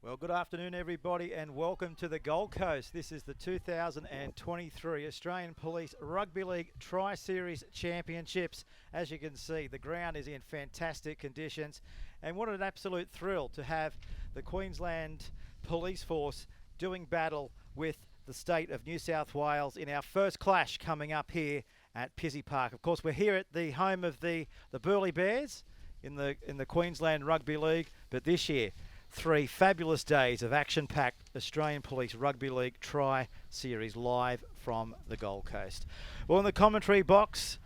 Well, good afternoon, everybody, and welcome to the Gold Coast. This is the 2023 Australian Police Rugby League Tri-Series Championships. As you can see, the ground is in fantastic conditions, and what an absolute thrill to have the Queensland Police Force doing battle with the state of New South Wales in our first clash coming up here at Pizzey Park. Of course, we're here at the home of the Burleigh Bears in the Queensland Rugby League, but this year, 3 fabulous days of action-packed Australian Police Rugby League Tri-Series live from the Gold Coast. Well, in the commentary box,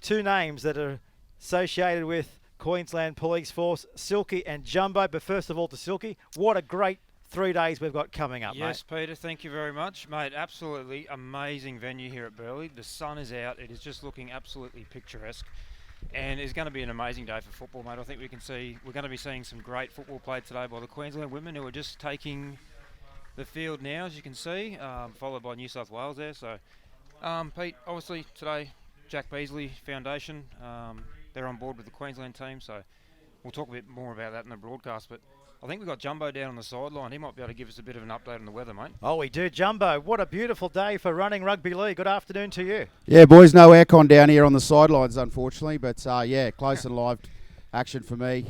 2 names that are associated with Queensland Police Force, Silky and Jumbo. But first of all to Silky, what a great 3 days we've got coming up, yes, mate. Peter, thank you very much. Mate, absolutely amazing venue here at Burleigh. The sun is out. It is just looking absolutely picturesque. And it's going to be an amazing day for football, mate. I think we're going to be seeing some great football played today by the Queensland women, who are just taking the field now, as you can see, followed by New South Wales there. So, Pete, obviously today, Jack Beasley Foundation, they're on board with the Queensland team, so we'll talk a bit more about that in the broadcast. But I think we've got Jumbo down on the sideline. He might be able to give us a bit of an update on the weather, mate. Oh, we do. Jumbo, what a beautiful day for running rugby league. Good afternoon to you. Yeah, boys, no aircon down here on the sidelines, unfortunately. But, yeah, close and live action for me.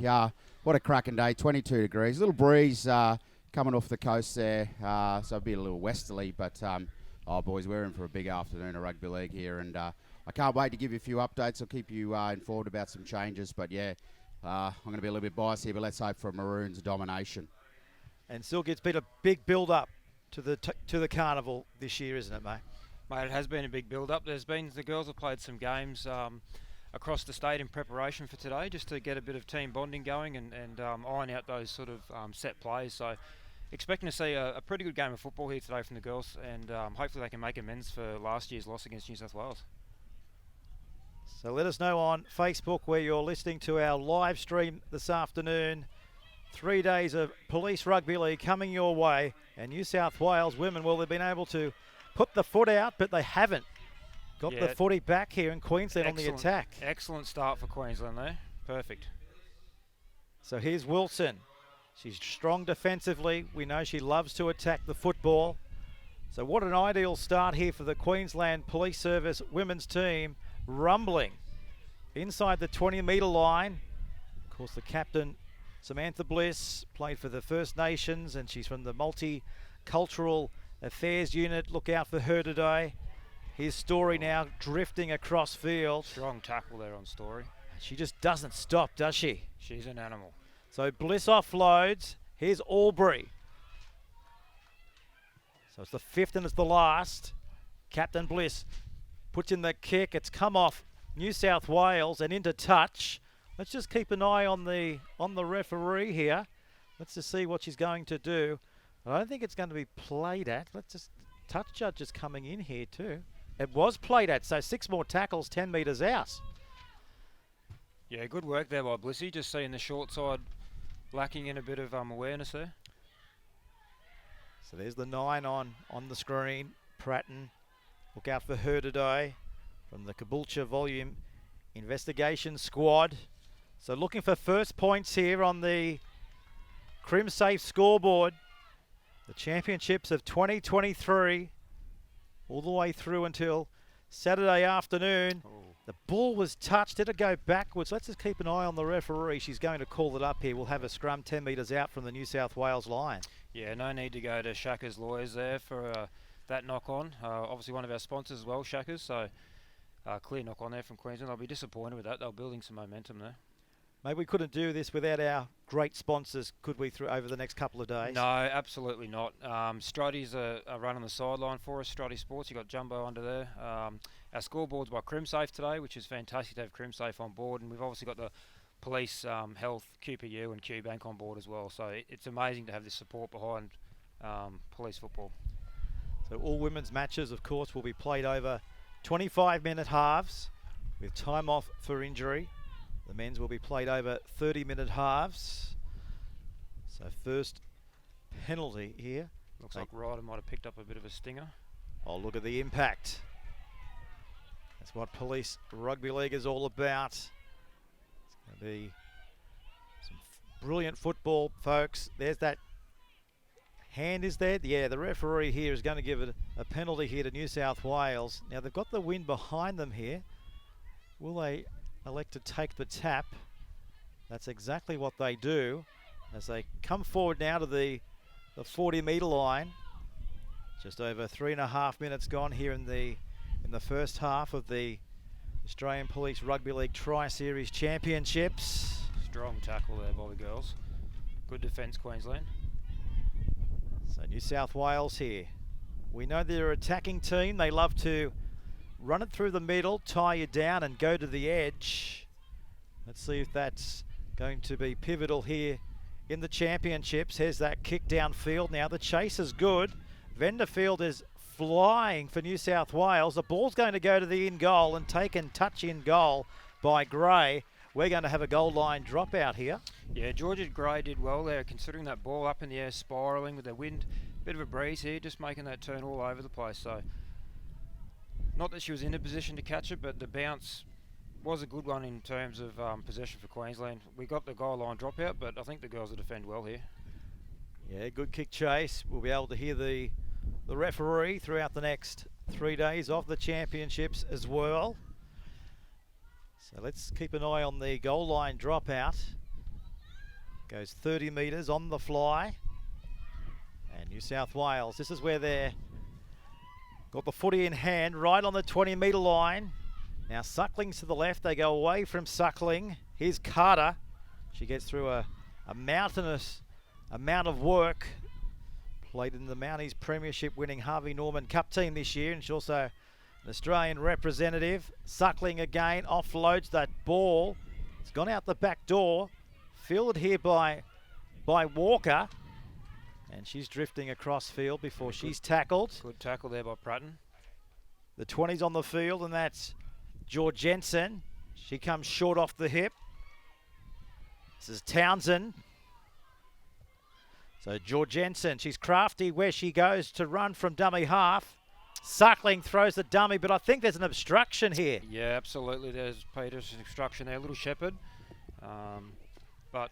What a cracking day, 22 degrees. A little breeze coming off the coast there, so it'll be a little westerly. But, boys, we're in for a big afternoon of rugby league here. And I can't wait to give you a few updates. I'll keep you informed about some changes. But, yeah. I'm going to be a little bit biased here, but let's hope for Maroons' domination. And Silky, it's been a big build-up to the carnival this year, isn't it, mate? Mate, it has been a big build-up. The girls have played some games across the state in preparation for today, just to get a bit of team bonding going and iron out those sort of set plays. So, expecting to see a pretty good game of football here today from the girls, and hopefully they can make amends for last year's loss against New South Wales. So let us know on Facebook where you're listening to our live stream this afternoon. 3 days of Police Rugby League coming your way. And New South Wales women, well, they've been able to put the foot out, but they haven't got the footy back here in Queensland on the attack. Excellent start for Queensland there. Perfect. So here's Wilson. She's strong defensively. We know she loves to attack the football. So what an ideal start here for the Queensland Police Service women's team. Rumbling inside the 20-metre line. Of course, the captain, Samantha Bliss, played for the First Nations, and she's from the Multicultural Affairs Unit. Look out for her today. Here's Story now drifting across field. Strong tackle there on Story. She just doesn't stop, does she? She's an animal. So Bliss offloads. Here's Albury. So it's the 5th and it's the last. Captain Bliss puts in the kick. It's come off New South Wales and into touch. Let's just keep an eye on the referee here. Let's just see what she's going to do. I don't think it's going to be played at. Let's just touch judge is coming in here too. It was played at, so 6 more tackles, 10 metres out. Yeah, good work there by Blissy. Just seeing the short side lacking in a bit of awareness there. So there's the 9 on the screen. Pratton. Look out for her today from the Caboolture Volume Investigation Squad. So looking for first points here on the CrimSafe scoreboard. The championships of 2023 all the way through until Saturday afternoon. The ball was touched. Did it go backwards? Let's just keep an eye on the referee. She's going to call it up here. We'll have a scrum 10 metres out from the New South Wales line. Yeah, no need to go to Shaka's lawyers there for that knock-on. Obviously one of our sponsors as well, Shaka's, so clear knock-on there from Queensland. I'll be disappointed with that. They're building some momentum there. Maybe we couldn't do this without our great sponsors, could we, through over the next couple of days? No, absolutely not. Struddy's a run on the sideline for us, Struddy Sports. You've got Jumbo under there. Our scoreboard's by CrimSafe today, which is fantastic to have CrimSafe on board. And we've obviously got the police, health, QPU and QBank on board as well. So it's amazing to have this support behind police football. So all women's matches, of course, will be played over 25-minute halves with time off for injury. The men's will be played over 30-minute halves. So first penalty here. Looks like Ryder might have picked up a bit of a stinger. Oh, look at the impact. That's what Police Rugby League is all about. It's going to be some brilliant football, folks. There's that hand is there? Yeah, the referee here is going to give it a penalty here to New South Wales. Now they've got the wind behind them here. Will they elect to take the tap? That's exactly what they do as they come forward now to the 40-metre line. Just over 3.5 minutes gone here in the first half of the Australian Police Rugby League Tri-Series Championships. Strong tackle there by the girls. Good defence, Queensland. So New South Wales here. We know they're an attacking team. They love to run it through the middle, tie you down and go to the edge. Let's see if that's going to be pivotal here in the championships. Here's that kick downfield. Now the chase is good. Vanderfield is flying for New South Wales. The ball's going to go to the in goal and taken touch in goal by Gray. We're going to have a goal line dropout here. Yeah, Georgia Gray did well there, considering that ball up in the air, spiralling with the wind. Bit of a breeze here, just making that turn all over the place. So, not that she was in a position to catch it, but the bounce was a good one in terms of possession for Queensland. We got the goal line dropout, but I think the girls will defend well here. Yeah, good kick chase. We'll be able to hear the referee throughout the next 3 days of the championships as well. So let's keep an eye on the goal line dropout. Goes 30 metres on the fly. And New South Wales, this is where they're got the footy in hand, right on the 20-metre line. Now Suckling's to the left. They go away from Suckling. Here's Carter. She gets through a mountainous amount of work. Played in the Mounties Premiership winning Harvey Norman Cup team this year, and she's also an Australian representative. Suckling again offloads that ball. It's gone out the back door. Fielded here by Walker. And she's drifting across field before she's tackled. Good tackle there by Pratton. The 20's on the field, and that's Jorgensen. She comes short off the hip. This is Townsend. So Jorgensen, she's crafty where she goes to run from dummy half. Suckling throws the dummy, but I think there's an obstruction here. Yeah, absolutely. There's Peter's obstruction there, Little Shepherd. But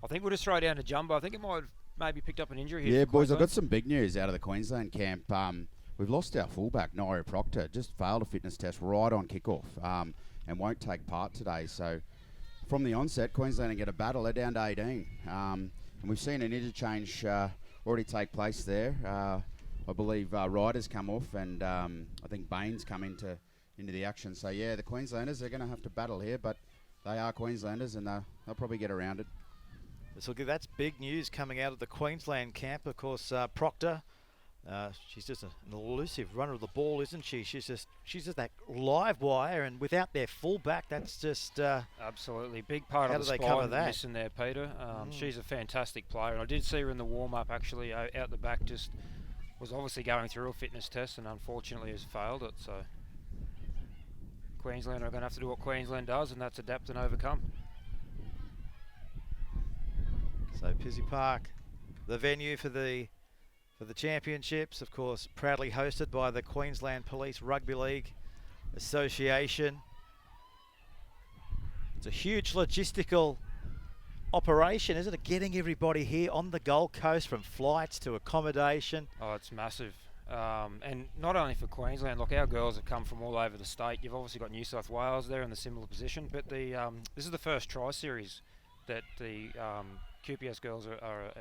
I think we'll just throw down to Jumbo. I think it might have maybe picked up an injury here. Yeah, boys, I've got some big news out of the Queensland camp. We've lost our fullback, Naira Proctor. Just failed a fitness test right on kickoff and won't take part today. So from the onset, Queensland get a battle. They're down to 18. And we've seen an interchange already take place there. I believe Ryder's come off, and I think Baines come into the action. So, yeah, the Queenslanders, they're going to have to battle here, but they are Queenslanders, and they'll probably get around it. That's big news coming out of the Queensland camp. Of course, Proctor, she's just an elusive runner of the ball, isn't she? She's just that live wire, and without their fullback, that's just absolutely big part of the spine missing there, Peter. She's a fantastic player, and I did see her in the warm-up actually out the back. Just was obviously going through a fitness test, and unfortunately has failed it. So Queensland are going to have to do what Queensland does, and that's adapt and overcome. So Pizzey Park, the venue for the championships, of course, proudly hosted by the Queensland Police Rugby League Association. It's a huge logistical operation, isn't it? Getting everybody here on the Gold Coast, from flights to accommodation. Oh, it's massive. And not only for Queensland, like our girls have come from all over the state. You've obviously got New South Wales there in a similar position, but this is the first tri-series that the QPS girls are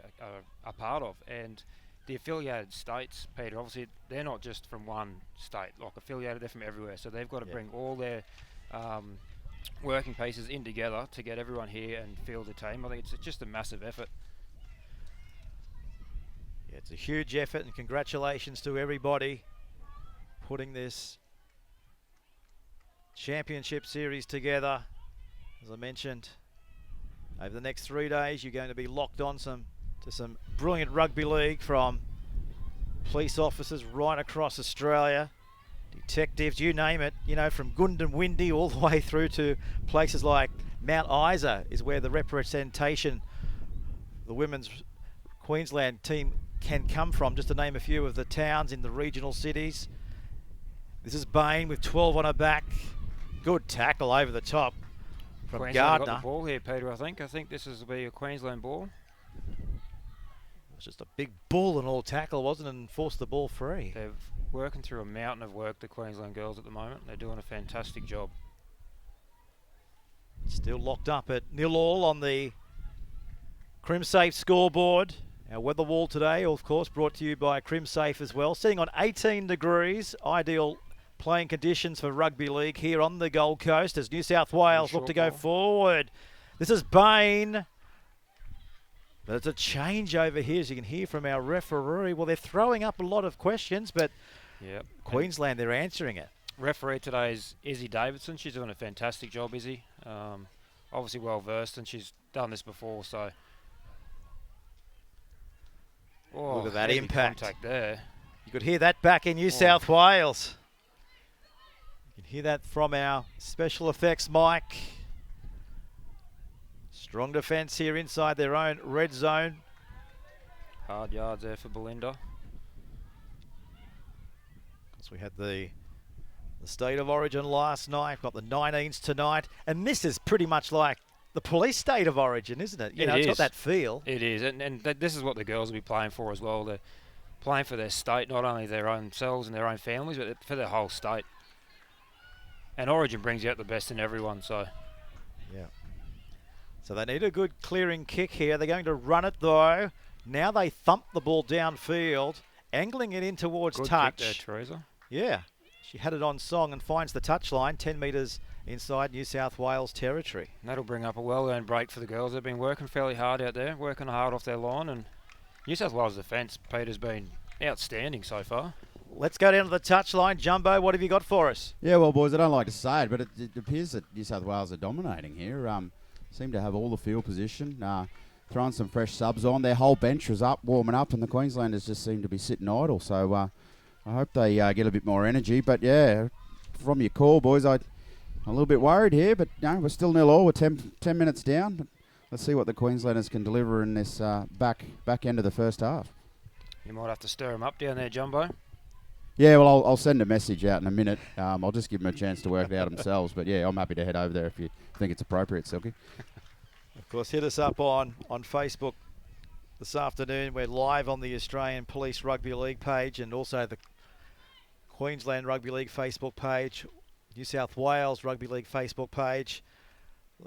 a part of, and the affiliated states, Peter, obviously they're not just from one state, like affiliated, they're from everywhere, so they've got to bring all their working pieces in together to get everyone here and field the team. I think it's just a massive effort. Yeah, it's a huge effort, and congratulations to everybody putting this championship series together. As I mentioned, over the next 3 days, you're going to be locked on to some brilliant rugby league from police officers right across Australia, detectives, you name it, from Goondiwindi all the way through to places like Mount Isa is where the representation, the women's Queensland team can come from, just to name a few of the towns in the regional cities. This is Bain with 12 on her back. Good tackle over the top from Queensland Gardner. got the ball here, Peter, I think. I think this will be a Queensland ball. was just a big bull and all tackle, wasn't it, and forced the ball free. They're working through a mountain of work, the Queensland girls at the moment. They're doing a fantastic job. Still locked up at 0-0 on the CrimSafe scoreboard. Our weather wall today, of course, brought to you by CrimSafe as well. Sitting on 18 degrees, ideal playing conditions for rugby league here on the Gold Coast as New South Wales look to go forward. This is Bain. But it's a change over here, as you can hear from our referee. Well, they're throwing up a lot of questions, but Queensland, they're answering it. Referee today is Izzy Davidson. She's doing a fantastic job, Izzy. Obviously well versed, and she's done this before, so... Look at that impact. Contact there. You could hear that back in New South Wales. You can hear that from our special effects mic. Strong defence here inside their own red zone. Hard yards there for Belinda. Because we had the State of Origin last night, got the 19s tonight, and this is pretty much like the police State of Origin, isn't it? It's got that feel. It is, and this is what the girls will be playing for as well. They're playing for their state, not only their own selves and their own families, but for their whole state. And Origin brings out the best in everyone, so... Yeah. So they need a good clearing kick here. They're going to run it though. Now they thump the ball downfield, angling it in towards good touch. Kick there, Teresa. Yeah. She had it on song and finds the touchline, 10 metres inside New South Wales territory. And that'll bring up a well-earned break for the girls. They've been working fairly hard out there, working hard off their line, and New South Wales defence, Peter's been outstanding so far. Let's go down to the touchline. Jumbo, what have you got for us? Yeah, well, boys, I don't like to say it, but it appears that New South Wales are dominating here. Seem to have all the field position, throwing some fresh subs on. Their whole bench was up, warming up, and the Queenslanders just seem to be sitting idle. So I hope they get a bit more energy. But yeah, from your call, boys, I'm a little bit worried here, but we're still 0-0. We're 10 minutes down. But let's see what the Queenslanders can deliver in this back end of the first half. You might have to stir them up down there, Jumbo. Yeah, well, I'll send a message out in a minute. I'll just give them a chance to work it out themselves. But yeah, I'm happy to head over there if you think it's appropriate, Silky. Of course, hit us up on Facebook this afternoon. We're live on the Australian Police Rugby League page and also the Queensland Rugby League Facebook page, New South Wales Rugby League Facebook page.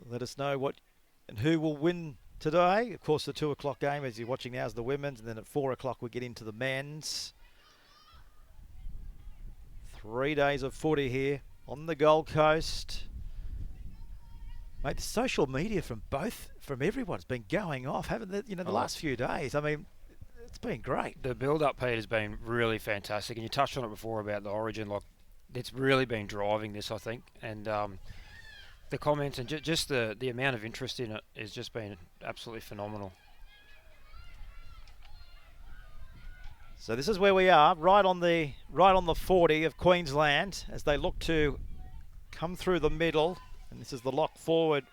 Let us know what and who will win today. Of course, the 2 o'clock game, as you're watching now, is the women's, and then at 4 o'clock we get into the men's. 3 days of footy here on the Gold Coast. Mate, the social media from everyone's been going off, haven't they? The last few days. I mean, it's been great. The build-up, Pete, has been really fantastic, and you touched on it before about the Origin. Like, it's really been driving this, I think, and the comments and just the amount of interest in it has just been absolutely phenomenal. So this is where we are, right on the 40 of Queensland, as they look to come through the middle. And this is the lock forward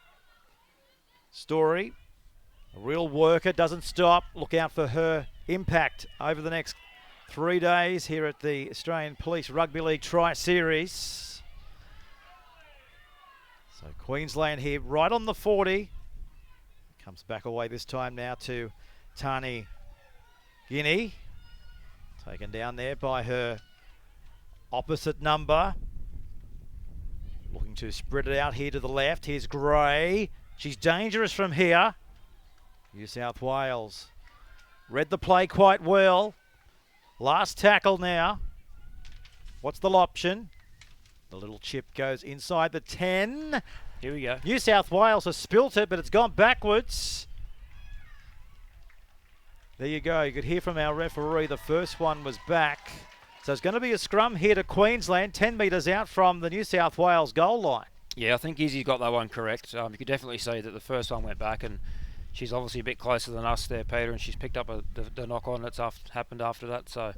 story. A real worker, doesn't stop. Look out for her impact over the next 3 days here at the Australian Police Rugby League Tri-Series. So Queensland here, right on the 40. Comes back away this time now to Tani Guinea. Taken down there by her opposite number. Looking to spread it out here to the left. Here's Gray. She's dangerous from here. New South Wales read the play quite well. Last tackle now. What's the option? The little chip goes inside the 10. Here we go. New South Wales has spilt it, but it's gone backwards. There you go. You could hear from our referee the first one was back. So it's going to be a scrum here to Queensland, 10 metres out from the New South Wales goal line. Yeah, I think Izzy's got that one correct. You could definitely see that the first one went back, and she's obviously a bit closer than us there, Peter, and she's picked up the knock-on that's happened after that. So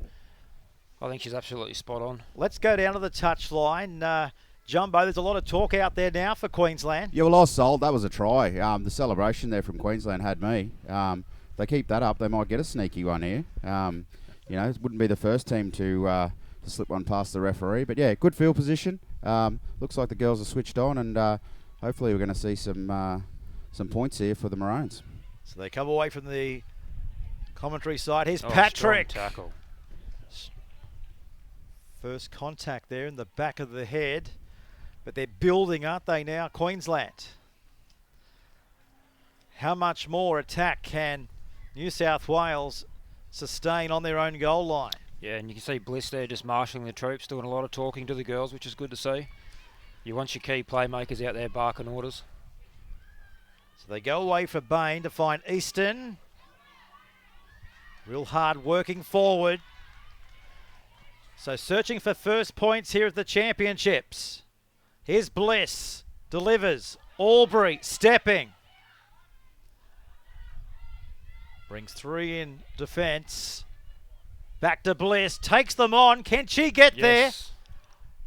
I think she's absolutely spot on. Let's go down to the touchline. Jumbo, there's a lot of talk out there now for Queensland. Yeah, well, I was sold. That was a try. The celebration there from Queensland had me. If they keep that up, they might get a sneaky one here. It wouldn't be the first team to slip one past the referee. But yeah, good field position. Looks like the girls are switched on, and hopefully we're going to see some points here for the Maroons. So they come away from the commentary side. Here's Oh, Patrick. strong tackle. First contact there in the back of the head. But they're building, aren't they now, Queensland? How much more attack can New South Wales sustain on their own goal line? Yeah, and you can see Bliss there just marshalling the troops, doing a lot of talking to the girls, which is good to see. You want your key playmakers out there barking orders. So they go away for Bain to find Easton. Real hard working forward. So searching for first points here at the championships. Here's Bliss. Delivers. Albury stepping. Brings 3 in defence. Back to Bliss. Takes them on. Can she get there?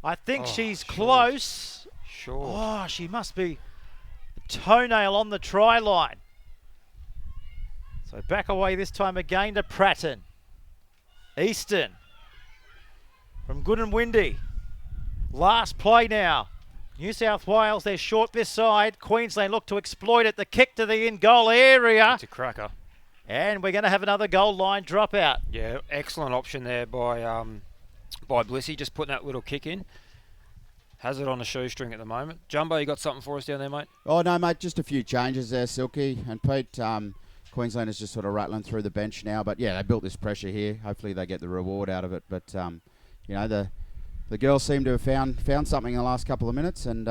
I think she's close. Sure. Oh, she must be a toenail on the try line. So back away this time again to Pratton. Easton. From Good and Windy. Last play now. New South Wales, they're short this side. Queensland look to exploit it. The kick to the in-goal area. It's a cracker. And we're going to have another goal line dropout. Yeah, excellent option there by Blissy, just putting that little kick in. Has it on a shoestring at the moment. Jumbo, you got something for us down there, mate? Oh, no, mate, just a few changes there, Silky. And Pete, Queensland is just sort of rattling through the bench now. But, yeah, they built this pressure here. Hopefully they get the reward out of it. But, you know, the girls seem to have found something in the last couple of minutes. And,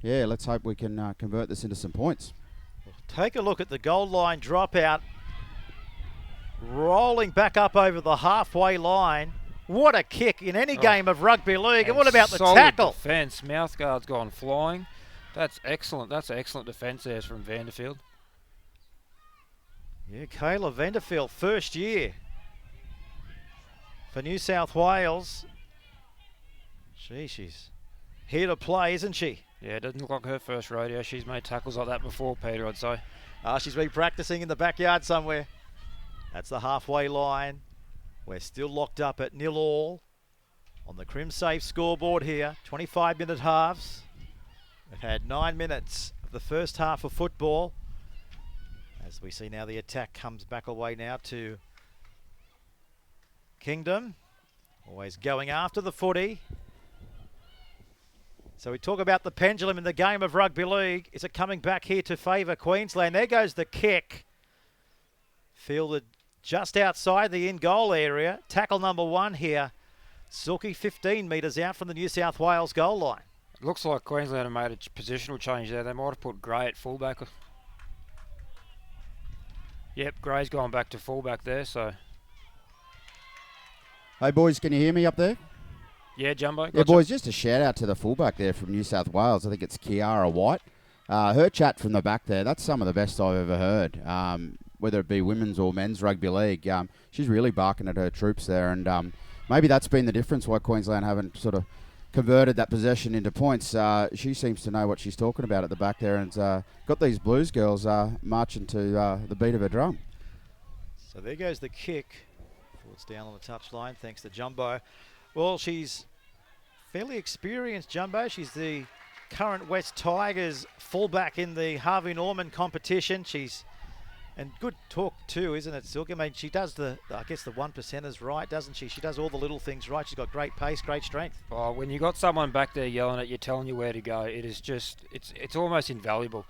yeah, let's hope we can convert this into some points. Take a look at the goal line dropout. Rolling back up over the halfway line. What a kick in any game of rugby league. And what about the tackle? Defence. Mouthguard's gone flying. That's excellent. That's excellent defence there from Vanderfield. Yeah, Kayla Vanderfield, first year for New South Wales. She's here to play, isn't she? Yeah, it doesn't look like her first rodeo. She's made tackles like that before, Peter, I'd say. She's been practicing in the backyard somewhere. That's the halfway line. We're still locked up at 0-0 on the Crimsafe scoreboard here. 25-minute halves. We've had 9 minutes of the first half of football. As we see now, the attack comes back away now to Kingdom. Always going after the footy. So we talk about the pendulum in the game of rugby league. Is it coming back here to favour Queensland? There goes the kick. Fielded just outside the in-goal area. Tackle number 1 here. Silky 15 metres out from the New South Wales goal line. It looks like Queensland have made a positional change there. They might have put Gray at fullback. Yep, Gray's gone back to fullback there, so... Hey, boys, can you hear me up there? Yeah, Jumbo. Gotcha. Yeah, boys, just a shout-out to the fullback there from New South Wales. I think it's Kiara White. Her chat from the back there, that's some of the best I've ever heard. Whether it be women's or men's rugby league. She's really barking at her troops there, and maybe that's been the difference why Queensland haven't sort of converted that possession into points. She seems to know what she's talking about at the back there, and got these Blues girls marching to the beat of her drum. So there goes the kick. Forwards down on the touchline, thanks to Jumbo. Well, she's fairly experienced, Jumbo. She's the current West Tigers fullback in the Harvey Norman competition. And good talk too, isn't it, Silk? I mean, she does the 1%ers right, doesn't she? She does all the little things right. She's got great pace, great strength. Oh, when you got someone back there yelling at you, telling you where to go, it is just, it's almost invaluable.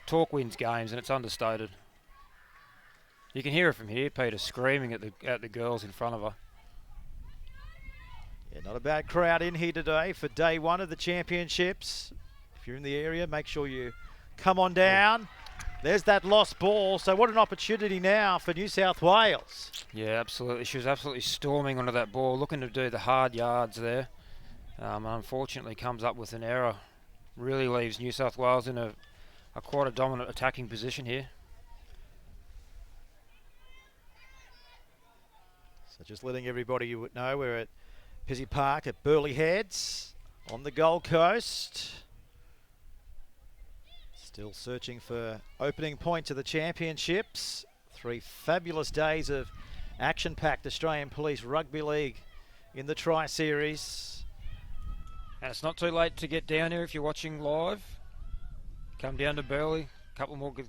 Talk wins games, and it's understated. You can hear it from here, Peter, screaming at the girls in front of her. Yeah, not a bad crowd in here today for day 1 of the championships. If you're in the area, make sure you come on down. There's that lost ball. So what an opportunity now for New South Wales. Yeah, absolutely. She was absolutely storming onto that ball, looking to do the hard yards there. Unfortunately comes up with an error. Really leaves New South Wales in a quite a dominant attacking position here. So just letting everybody know, we're at Pizzy Park at Burleigh Heads on the Gold Coast. Still searching for opening point to the championships. 3 fabulous days of action-packed Australian Police Rugby League in the Tri-Series. And it's not too late to get down here if you're watching live. Come down to Burleigh,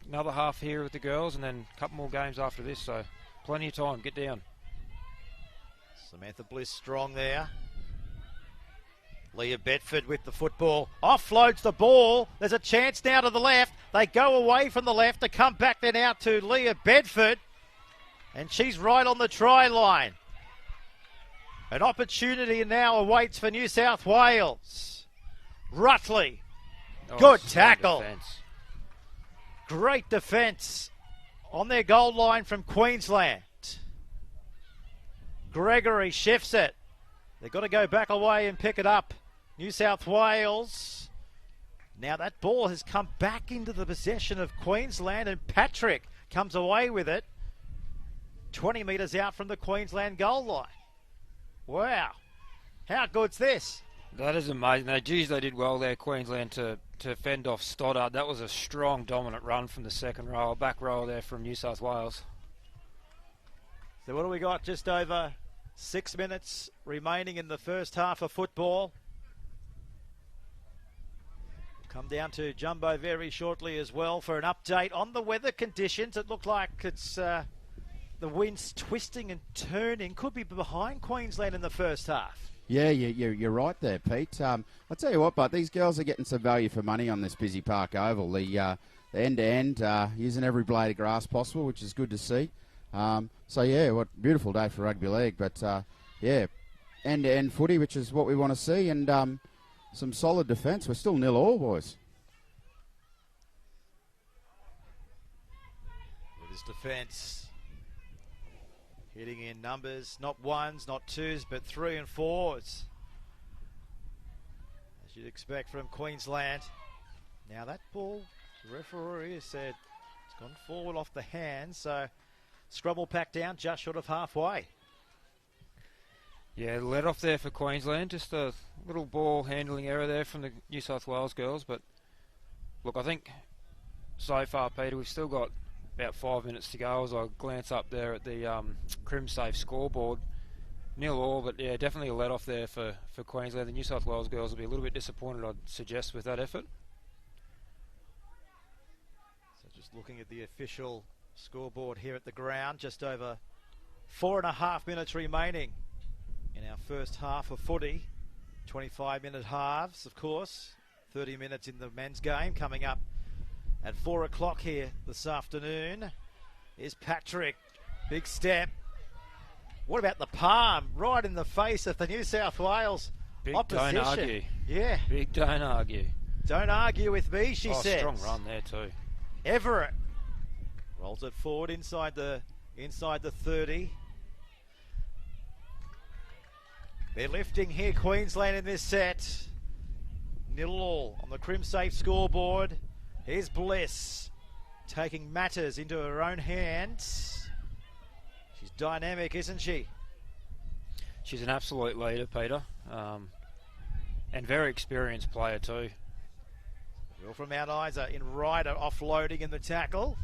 another half here with the girls, and then a couple more games after this. So Plenty of time. Get down. Samantha Bliss strong there. Leah Bedford with the football. Offloads the ball. There's a chance now to the left. They go away from the left to come back then out to Leah Bedford. And she's right on the try line. An opportunity now awaits for New South Wales. Rutley. Good tackle. Defense. Great defence on their goal line from Queensland. Gregory shifts it. They've got to go back away and pick it up. New South Wales. Now that ball has come back into the possession of Queensland, and Patrick comes away with it 20 metres out from the Queensland goal line. Wow. How good's this? That is amazing. They did well there, Queensland, to fend off Stoddard. That was a strong, dominant run from the second row, back row there from New South Wales. So what do we got? Just over 6 minutes remaining in the first half of football. Come down to Jumbo very shortly as well for an update on the weather conditions. It looked like it's the wind's twisting and turning. Could be behind Queensland in the first half. Yeah, you're right there, Pete. I'll tell you what, but these girls are getting some value for money on this busy park oval. The end-to-end, using every blade of grass possible, which is good to see. So, yeah, what a beautiful day for rugby league. But, yeah, end-to-end footy, which is what we want to see, and some solid defence. We're still 0-0, boys. With his defence hitting in numbers, not ones, not twos, but 3 and 4s. As you'd expect from Queensland. Now that ball, the referee has said it's gone forward off the hand, so scrum will pack down just short of halfway. Yeah, let off there for Queensland. Just a little ball handling error there from the New South Wales girls. But, look, I think so far, Peter, we've still got about 5 minutes to go as I glance up there at the CrimSafe scoreboard. 0-0, but, yeah, definitely a let off there for Queensland. The New South Wales girls will be a little bit disappointed, I'd suggest, with that effort. So just looking at the official scoreboard here at the ground, just over 4.5 minutes remaining in our first half of footy. 25-minute halves, of course. 30 minutes in the men's game coming up at 4 o'clock here this afternoon. Here's Patrick. Big step. What about the palm right in the face of the New South Wales Big opposition? Don't argue. Yeah. Big don't argue. Don't argue with me, she says. Strong run there too. Everett rolls it forward inside the 30. They're lifting here, Queensland, in this set. 0-0 on the CrimSafe scoreboard. Here's Bliss taking matters into her own hands. She's dynamic, isn't she? She's an absolute leader, Peter, and very experienced player too. Will from Mount Isa in Ryder offloading in the tackle.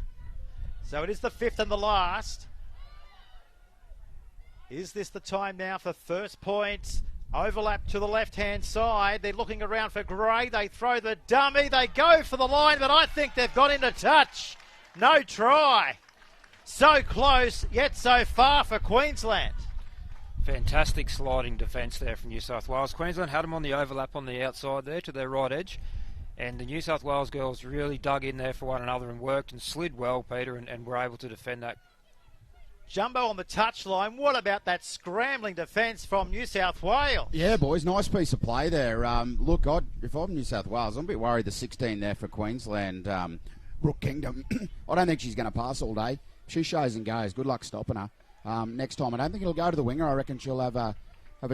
So it is the fifth and the last. Is this the time now for first points? Overlap to the left-hand side. They're looking around for Gray. They throw the dummy. They go for the line, but I think they've got into touch. No try. So close, yet so far for Queensland. Fantastic sliding defence there from New South Wales. Queensland had them on the overlap on the outside there to their right edge. And the New South Wales girls really dug in there for one another and worked and slid well, Peter, and were able to defend that. Jumbo on the touchline. What about that scrambling defence from New South Wales? Yeah, boys, nice piece of play there. Look, if I'm New South Wales, I'm a bit worried the 16 there for Queensland, Brooke Kingdom. I don't think she's going to pass all day. She shows and goes. Good luck stopping her. Next time, I don't think it'll go to the winger. I reckon she'll have a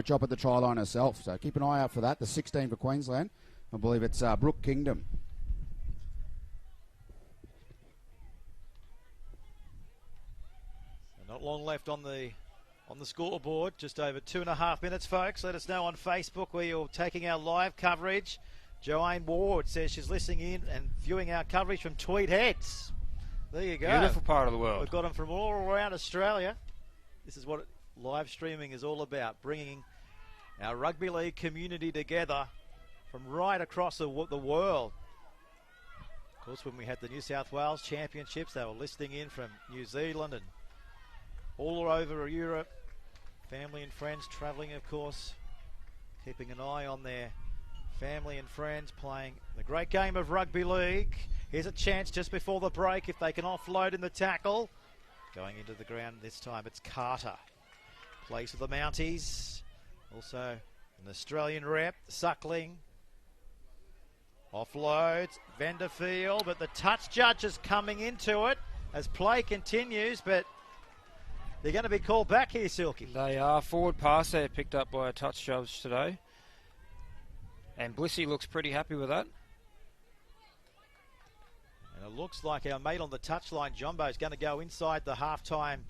chop at the try line herself. So keep an eye out for that. The 16 for Queensland. I believe it's Brooke Kingdom. Not long left on the scoreboard. Just over 2.5 minutes, folks. Let us know on Facebook where you're taking our live coverage. Joanne Ward says she's listening in and viewing our coverage from Tweed Heads. There you go. Beautiful part of the world. We've got them from all around Australia. This is what live streaming is all about, bringing our rugby league community together from right across the world. Of course, when we had the New South Wales Championships, they were listening in from New Zealand and all over Europe. Family and friends travelling, of course, keeping an eye on their family and friends playing the great game of rugby league. Here's a chance just before the break if they can offload in the tackle. Going into the ground this time, it's Carter. Plays for the Mounties. Also an Australian rep, Suckling. Offloads, Vanderfield, but the touch judge is coming into it as play continues, but they're going to be called back here, Silky. They are. Forward pass there picked up by a touch judge today. And Blissy looks pretty happy with that. And it looks like our mate on the touchline, Jumbo, is going to go inside the halftime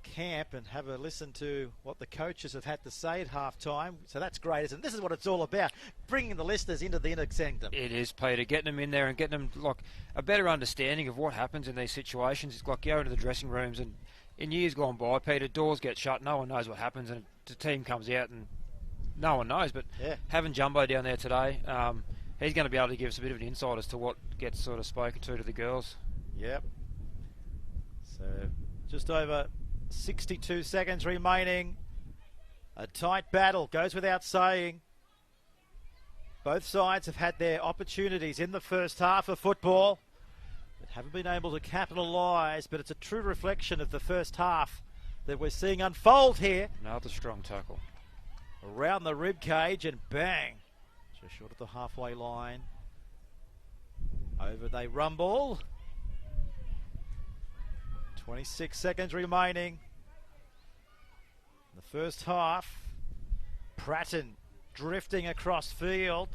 camp and have a listen to what the coaches have had to say at halftime. So that's great, isn't it? This is what it's all about, bringing the listeners into the inner sanctum. It is, Peter, getting them in there and getting them like a better understanding of what happens in these situations. It's like go into the dressing rooms, and in years gone by, Peter, doors get shut, no one knows what happens, and the team comes out and no one knows. But having Jumbo down there today, he's going to be able to give us a bit of an insight as to what gets sort of spoken to the girls. Yep. So just over 62 seconds remaining. A tight battle, goes without saying. Both sides have had their opportunities in the first half of football, but haven't been able to capitalise. But it's a true reflection of the first half that we're seeing unfold here. Another strong tackle. Around the rib cage and bang. Just short of the halfway line. Over they rumble. 26 seconds remaining. In the first half, Pratton drifting across field.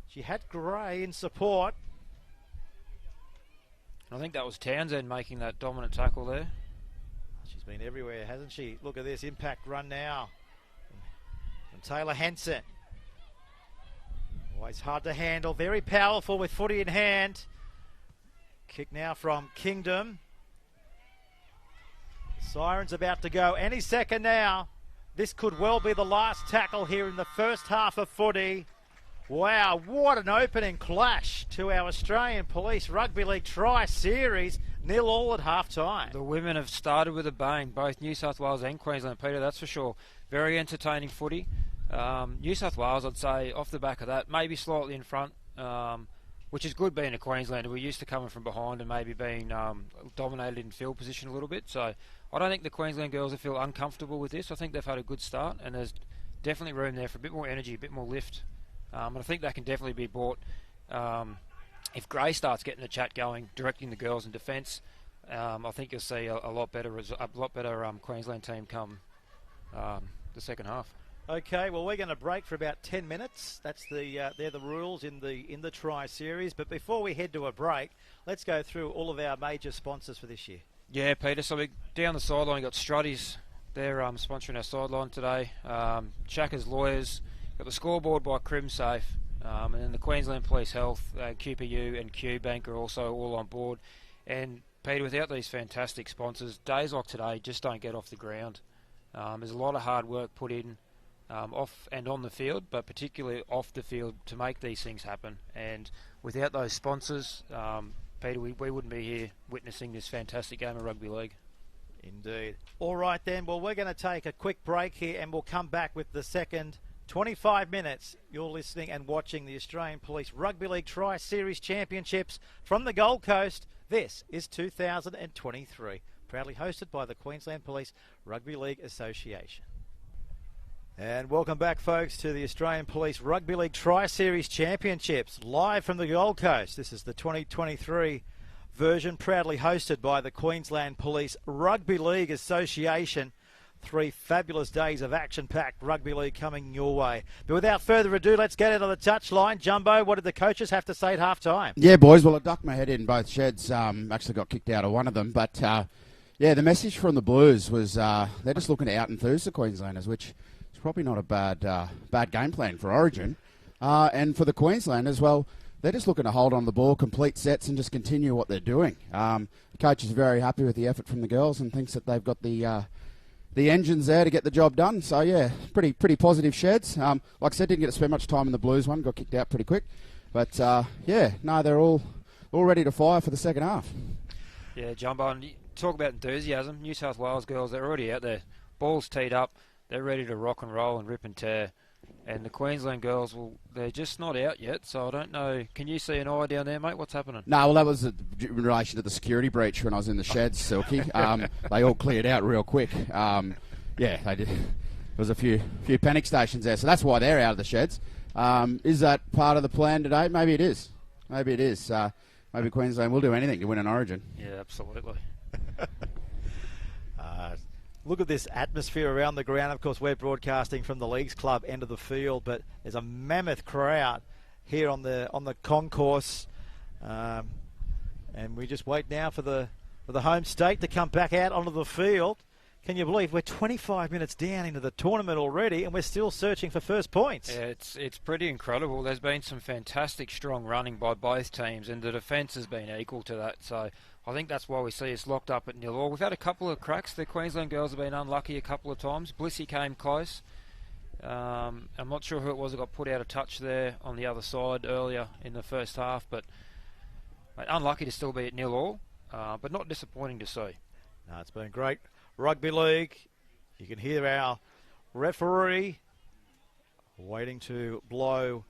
She had Gray in support. I think that was Townsend making that dominant tackle there. She's been everywhere, hasn't she? Look at this impact run now from Taylor Henson. Always hard to handle, very powerful with footy in hand. Kick now from Kingdom. Siren's about to go any second now. This could well be the last tackle here in the first half of footy. Wow, what an opening clash to our Australian Police Rugby League Tri-Series. 0-0 at half-time. The women have started with a bang, both New South Wales and Queensland, Peter, that's for sure. Very entertaining footy. New South Wales, I'd say, off the back of that, maybe slightly in front, which is good being a Queenslander. We're used to coming from behind and maybe being dominated in field position a little bit. So I don't think the Queensland girls will feel uncomfortable with this. I think they've had a good start, and there's definitely room there for a bit more energy, a bit more lift. And I think that can definitely be brought if Gray starts getting the chat going, directing the girls in defence. I think you'll see a lot better Queensland team come the second half. Okay, well, we're going to break for about 10 minutes. That's they're the rules in the Tri-Series. But before we head to a break, let's go through all of our major sponsors for this year. Yeah, Peter. So we down the sideline got Struddies. They're sponsoring our sideline today. Chaka's Lawyers. Got the scoreboard by CrimSafe. And then the Queensland Police Health, QPU and QBank are also all on board. And Peter, without these fantastic sponsors, days like today just don't get off the ground. There's a lot of hard work put in off and on the field, but particularly off the field to make these things happen. And without those sponsors, Peter, we wouldn't be here witnessing this fantastic game of rugby league. Indeed. All right then, well, we're going to take a quick break here and we'll come back with the second 25 minutes. You're listening and watching the Australian Police Rugby League Tri-Series Championships from the Gold Coast. This is 2023, proudly hosted by the Queensland Police Rugby League Association. And welcome back, folks, to the Australian Police Rugby League Tri-Series Championships, live from the Gold Coast. This is the 2023 version, proudly hosted by the Queensland Police Rugby League Association. 3 fabulous days of action-packed rugby league coming your way. But without further ado, let's get into the touchline. Jumbo, what did the coaches have to say at half-time? Yeah, boys, well, I ducked my head in both sheds. Actually got kicked out of one of them. But, yeah, the message from the Blues was they're just looking to out-enthuse the Queenslanders, which is probably not a bad game plan for Origin. And for the Queenslanders, well, they're just looking to hold on the ball, complete sets, and just continue what they're doing. The coach is very happy with the effort from the girls and thinks that they've got the engines there to get the job done. So, yeah, pretty positive sheds. Like I said, didn't get to spend much time in the Blues one. Got kicked out pretty quick. But, yeah, no, they're all ready to fire for the second half. Yeah, Jumbo, and talk about enthusiasm. New South Wales girls, they're already out there. Ball's teed up. They're ready to rock and roll and rip and tear. And the Queensland girls, well, they're just not out yet, so I don't know. Can you see an eye down there, mate? What's happening? No, well, that was in relation to the security breach when I was in the sheds, Silky. They all cleared out real quick. Yeah, they did. There was a few panic stations there, so that's why they're out of the sheds. Is that part of the plan today? Maybe it is. Maybe it is. Maybe Queensland will do anything to win an Origin. Yeah, absolutely. Look at this atmosphere around the ground. Of course, we're broadcasting from the Leagues Club end of the field, but there's a mammoth crowd here on the concourse, and we just wait now for the home state to come back out onto the field. Can you believe we're 25 minutes down into the tournament already, and we're still searching for first points? Yeah, it's pretty incredible. There's been some fantastic strong running by both teams, and the defence has been equal to that. So I think that's why we see us locked up at 0-0. We've had a couple of cracks. The Queensland girls have been unlucky a couple of times. Blissy came close. I'm not sure who it was that got put out of touch there on the other side earlier in the first half, but mate, unlucky to still be at 0-0, but not disappointing to see. No, it's been great. Rugby league. You can hear our referee waiting to blow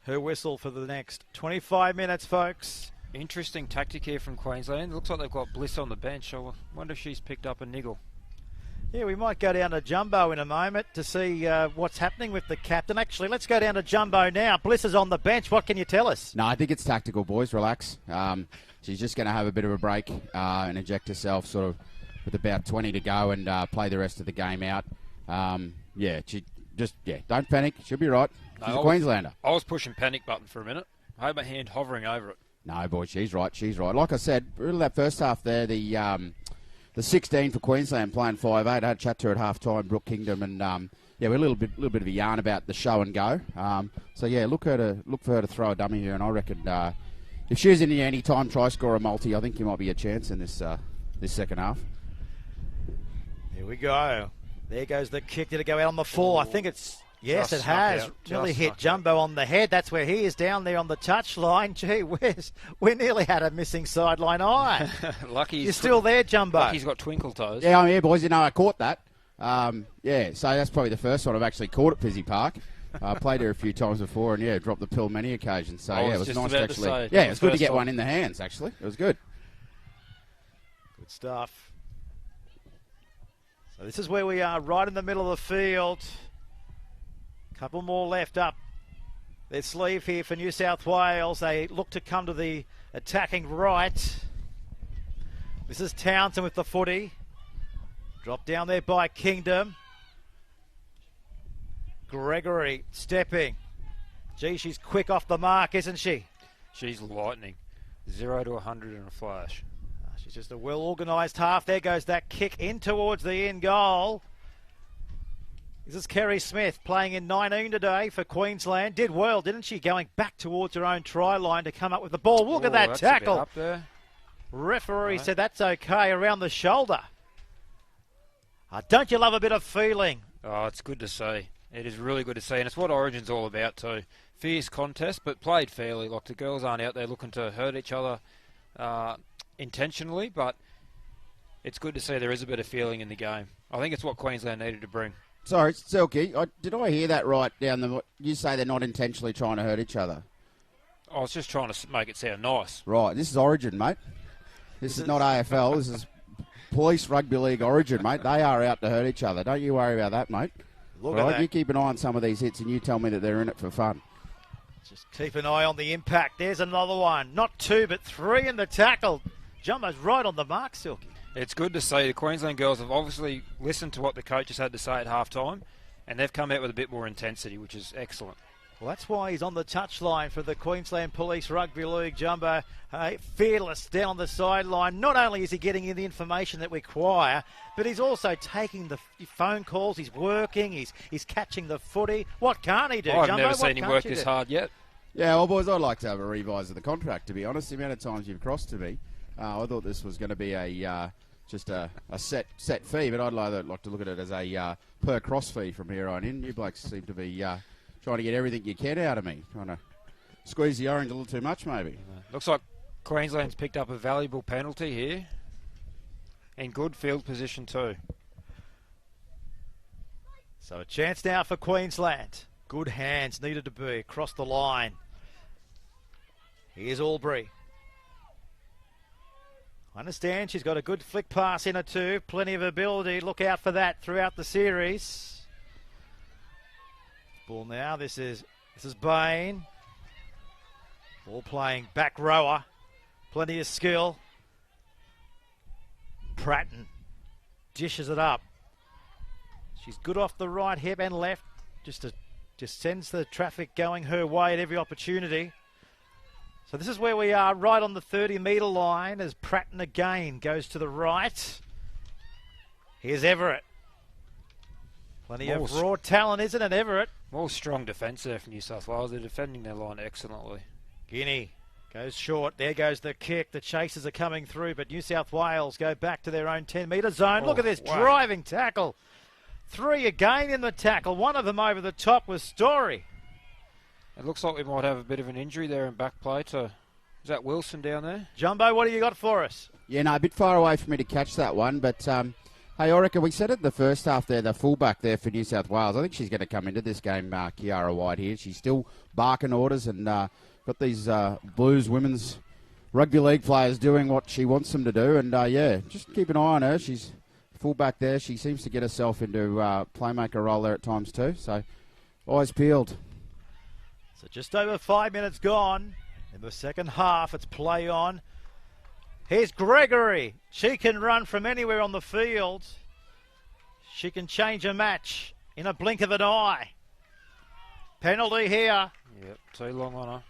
her whistle for the next 25 minutes, folks. Interesting tactic here from Queensland. Looks like they've got Bliss on the bench. I wonder if she's picked up a niggle. Yeah, we might go down to Jumbo in a moment to see what's happening with the captain. Actually, let's go down to Jumbo now. Bliss is on the bench. What can you tell us? No, I think it's tactical, boys. Relax. She's just going to have a bit of a break and inject herself sort of with about 20 to go and play the rest of the game out. Don't panic. She'll be right. She's a Queenslander. I was pushing panic button for a minute. I had my hand hovering over it. No, boy, she's right. She's right. Like I said, really that first half there, the 16 for Queensland playing 5'8". I had a chat to her at half time, Brooke Kingdom, and we're a little bit of a yarn about the show and go. Look for her to throw a dummy here, and I reckon if she was in the any-time try scorer multi, I think you might be a chance in this second half. Here we go. There goes the kick. Did it go out on the floor? I think it's... Yes, it has. Nearly hit Jumbo on the head. That's where he is down there on the touchline. Gee whiz. We nearly had a missing sideline eye. You're still there, Jumbo. Lucky's got twinkle toes. Yeah, I'm here, boys. I caught that. So that's probably the first one I've actually caught at Pizzey Park. I played her a few times before and, dropped the pill many occasions. So, it was nice to actually... it was good to get one in the hands, actually. It was good. Good stuff. So this is where we are, right in the middle of the field. Couple more left up their sleeve here for New South Wales. They look to come to the attacking right. This is Townsend with the footy. Dropped down there by Kingdom. Gregory stepping. Gee, she's quick off the mark, isn't she? She's lightning. 0 to 100 in a flash. She's just a well-organised half. There goes that kick in towards the in goal. This is Kerry Smith playing in 19 today for Queensland. Did well, didn't she? Going back towards her own try line to come up with the ball. Look at that tackle. Up there. Referee said that's okay around the shoulder. Don't you love a bit of feeling? Oh, it's good to see. It is really good to see, and it's what Origin's all about too. Fierce contest, but played fairly. Like the girls aren't out there looking to hurt each other intentionally, but it's good to see there is a bit of feeling in the game. I think it's what Queensland needed to bring. Sorry, Silky, did I hear that right down the... You say they're not intentionally trying to hurt each other? I was just trying to make it sound nice. Right, this is Origin, mate. This is not AFL. This is Police Rugby League Origin, mate. They are out to hurt each other. Don't you worry about that, mate. Look at that. You keep an eye on some of these hits and you tell me that they're in it for fun. Just keep an eye on the impact. There's another one. Not 2, but 3 in the tackle. Jumbo's right on the mark, Silky. It's good to see the Queensland girls have obviously listened to what the coaches had to say at half-time, and they've come out with a bit more intensity, which is excellent. Well, that's why he's on the touchline for the Queensland Police Rugby League, Jumbo. Fearless down on the sideline. Not only is he getting in the information that we require, but he's also taking the phone calls. He's working. He's catching the footy. What can't he do, I've Jumbo? never seen him work this hard yet. Yeah, well, boys, I'd like to have a revise of the contract, to be honest. The amount of times you've crossed to me. I thought this was going to be just a set fee, but I'd like to look at it as a per cross fee from here on in. You blokes seem to be trying to get everything you can out of me. Trying to squeeze the orange a little too much, maybe. Looks like Queensland's picked up a valuable penalty here. In good field position too. So a chance now for Queensland. Good hands needed to be across the line. Here's Albury. I understand she's got a good flick pass in her too. Plenty of ability. Look out for that throughout the series. Ball now. This is Bain. Ball playing back rower. Plenty of skill. Pratton dishes it up. She's good off the right hip and left. Just sends the traffic going her way at every opportunity. So this is where we are, right on the 30-metre line, as Pratton again goes to the right. Here's Everett. Plenty of raw talent, isn't it, Everett? More strong defence there from New South Wales. They're defending their line excellently. Guinea goes short. There goes the kick. The chasers are coming through, but New South Wales go back to their own 10-metre zone. Look at this driving tackle. 3 again in the tackle. One of them over the top was Story. It looks like we might have a bit of an injury there in back play to... Is that Wilson down there? Jumbo, what do you got for us? Yeah, no, a bit far away for me to catch that one, but hey, I reckon we said it in the first half there, the fullback there for New South Wales. I think she's going to come into this game, Kiara White here. She's still barking orders and got these Blues women's rugby league players doing what she wants them to do, and yeah, just keep an eye on her. She's fullback there. She seems to get herself into playmaker role there at times too, so eyes peeled. So just over 5 minutes gone in the second half. It's play on. Here's Gregory. She can run from anywhere on the field. She can change a match in a blink of an eye. Penalty here. Yep, too long on her.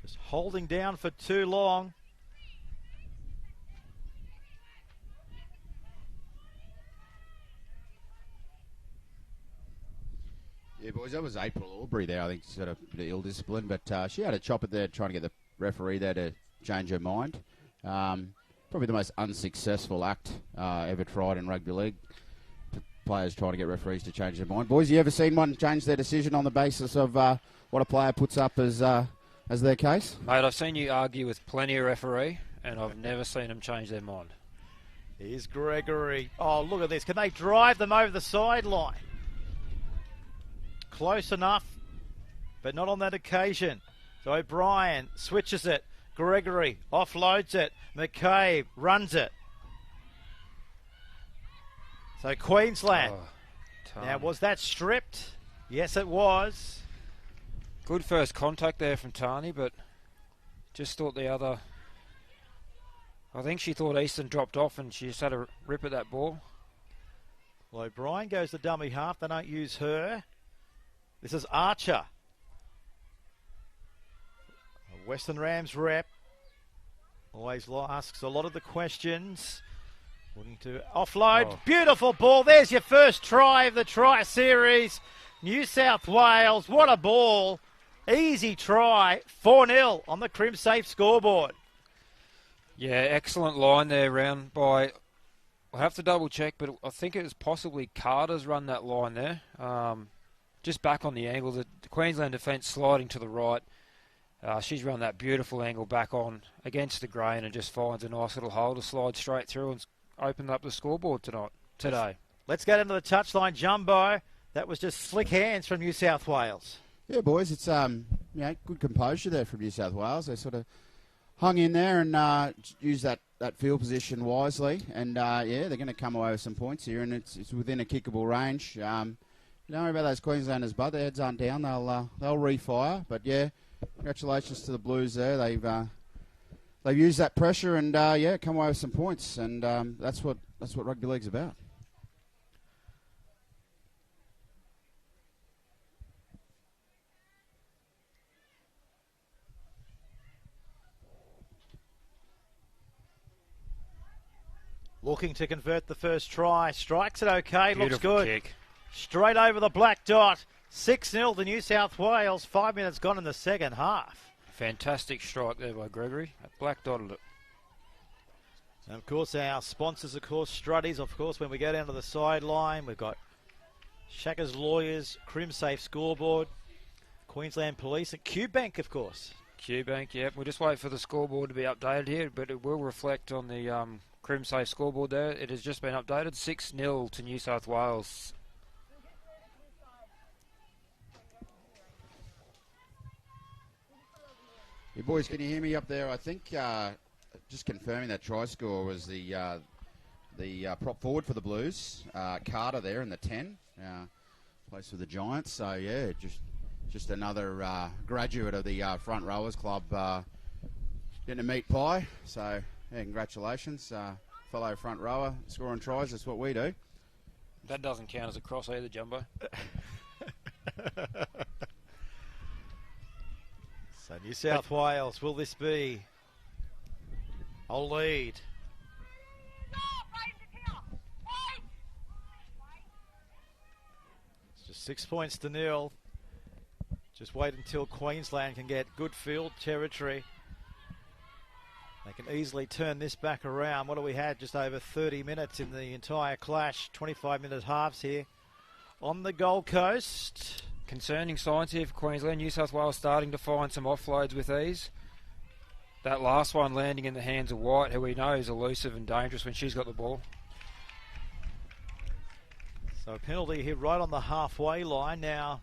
Just holding down for too long. Yeah, boys, that was April Albury there. I think she's got a bit of ill discipline, but she had a chop it there trying to get the referee there to change her mind. Probably the most unsuccessful act ever tried in rugby league. Players trying to get referees to change their mind. Boys, you ever seen one change their decision on the basis of what a player puts up as their case? Mate, I've seen you argue with plenty of referee, and I've never seen them change their mind. Here's Gregory. Oh, look at this. Can they drive them over the sideline? Close enough, but not on that occasion. So O'Brien switches it. Gregory offloads it. McCabe runs it. So Queensland. Now, was that stripped? Yes, it was. Good first contact there from Tani, but just thought the other... I think she thought Easton dropped off and she just had a rip at that ball. Well, O'Brien goes to dummy half. They don't use her. This is Archer. A Western Rams rep. Always asks a lot of the questions. Looking to offload. Oh. Beautiful ball. There's your first try of the try series. New South Wales. What a ball. Easy try. 4-0 on the Crimsafe scoreboard. Yeah, excellent line there round by... I'll have to double check, but I think it was possibly Carter's run that line there. Just back on the angle, the Queensland defence sliding to the right. She's run that beautiful angle back on against the grain and just finds a nice little hole to slide straight through and open up the scoreboard today. Let's get into the touchline, Jumbo. That was just slick hands from New South Wales. Yeah, boys, it's good composure there from New South Wales. They sort of hung in there and used that field position wisely. And they're going to come away with some points here, and it's within a kickable range. Don't worry about those Queenslanders, bud. Their heads aren't down. They'll refire. But yeah, congratulations to the Blues there. They've used that pressure and come away with some points. And that's what rugby league's about. Looking to convert the first try. Strikes it okay. Beautiful looks good. Kick. Straight over the black dot. 6-0 to New South Wales. 5 minutes gone in the second half. Fantastic strike there by Gregory. That black dotted it. And of course, our sponsors, Struddies. Of course, when we go down to the sideline, we've got Shacker's Lawyers, Crimsafe Scoreboard, Queensland Police, and QBank, of course. QBank, yep. We'll just wait for the scoreboard to be updated here, but it will reflect on the Crimsafe scoreboard there. It has just been updated, 6-0 to New South Wales. You boys, can you hear me up there? I think just confirming that try score was the prop forward for the Blues, Carter there in the 10, plays for the Giants. So yeah, just another graduate of the Front Rowers Club getting a meat pie. So yeah, congratulations, fellow front rower scoring tries. That's what we do. That doesn't count as a cross either, Jumbo. So New South Wales, will this be a lead? It's just 6 points to nil. Just wait until Queensland can get good field territory. They can easily turn this back around. What do we had? Just over 30 minutes in the entire clash. 25-minute halves here on the Gold Coast. Concerning signs here for Queensland. New South Wales starting to find some offloads with ease. That last one landing in the hands of White, who we know is elusive and dangerous when she's got the ball. So a penalty here right on the halfway line. Now,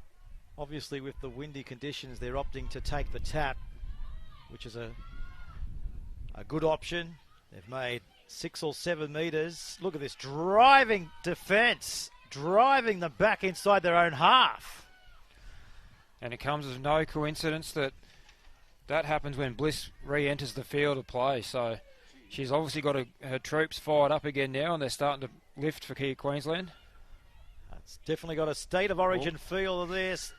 obviously with the windy conditions, they're opting to take the tap, which is a good option. They've made 6 or 7 metres. Look at this driving defence, driving them back inside their own half. And it comes as no coincidence that that happens when Bliss re-enters the field of play. So she's obviously got her troops fired up again now, and they're starting to lift for Queensland. It's definitely got a state of origin feel of this.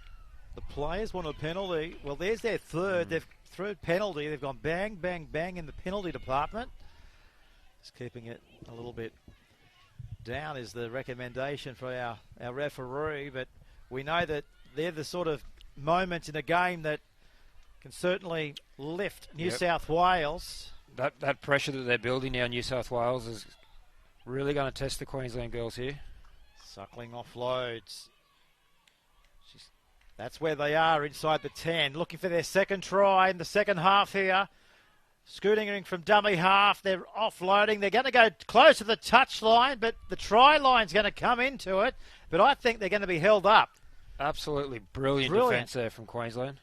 The players want a penalty. Well, there's their third. They've through penalty. They've gone bang, bang, bang in the penalty department. Just keeping it a little bit down is the recommendation for our referee. But we know that they're the sort of moments in a game that can certainly lift New South Wales. That pressure that they're building now in New South Wales is really going to test the Queensland girls here. Suckling offloads. That's where they are inside the 10, looking for their second try in the second half here. Scooting from dummy half, they're offloading. They're going to go close to the touchline, but the try line's going to come into it. But I think they're going to be held up. Absolutely brilliant defence there from Queensland.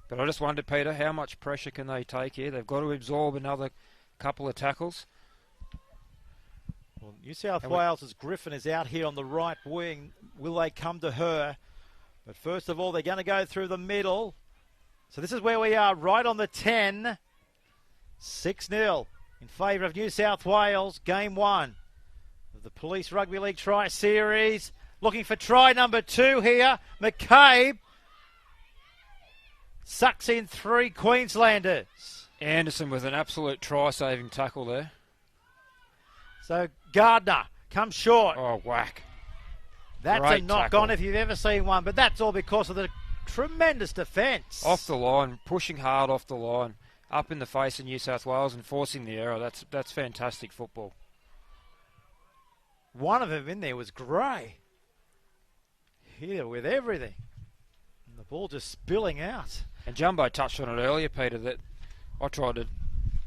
But I just wonder, Peter, how much pressure can they take here? They've got to absorb another couple of tackles. Well, New South Wales' Griffin is out here on the right wing. Will they come to her? But first of all, they're going to go through the middle. So this is where we are, right on the 10. 6-0 in favour of New South Wales. Game 1 of the Police Rugby League Tri-Series. Looking for try number 2 here. McCabe sucks in 3 Queenslanders. Anderson with an absolute try-saving tackle there. So Gardner comes short. Oh, whack. That's Great a knock tackle on if you've ever seen one, but that's all because of the tremendous defence. Off the line, pushing hard off the line, up in the face of New South Wales and forcing the error. That's fantastic football. One of them in there was Gray. Here with everything. And the ball just spilling out. And Jumbo touched on it earlier, Peter, that I tried to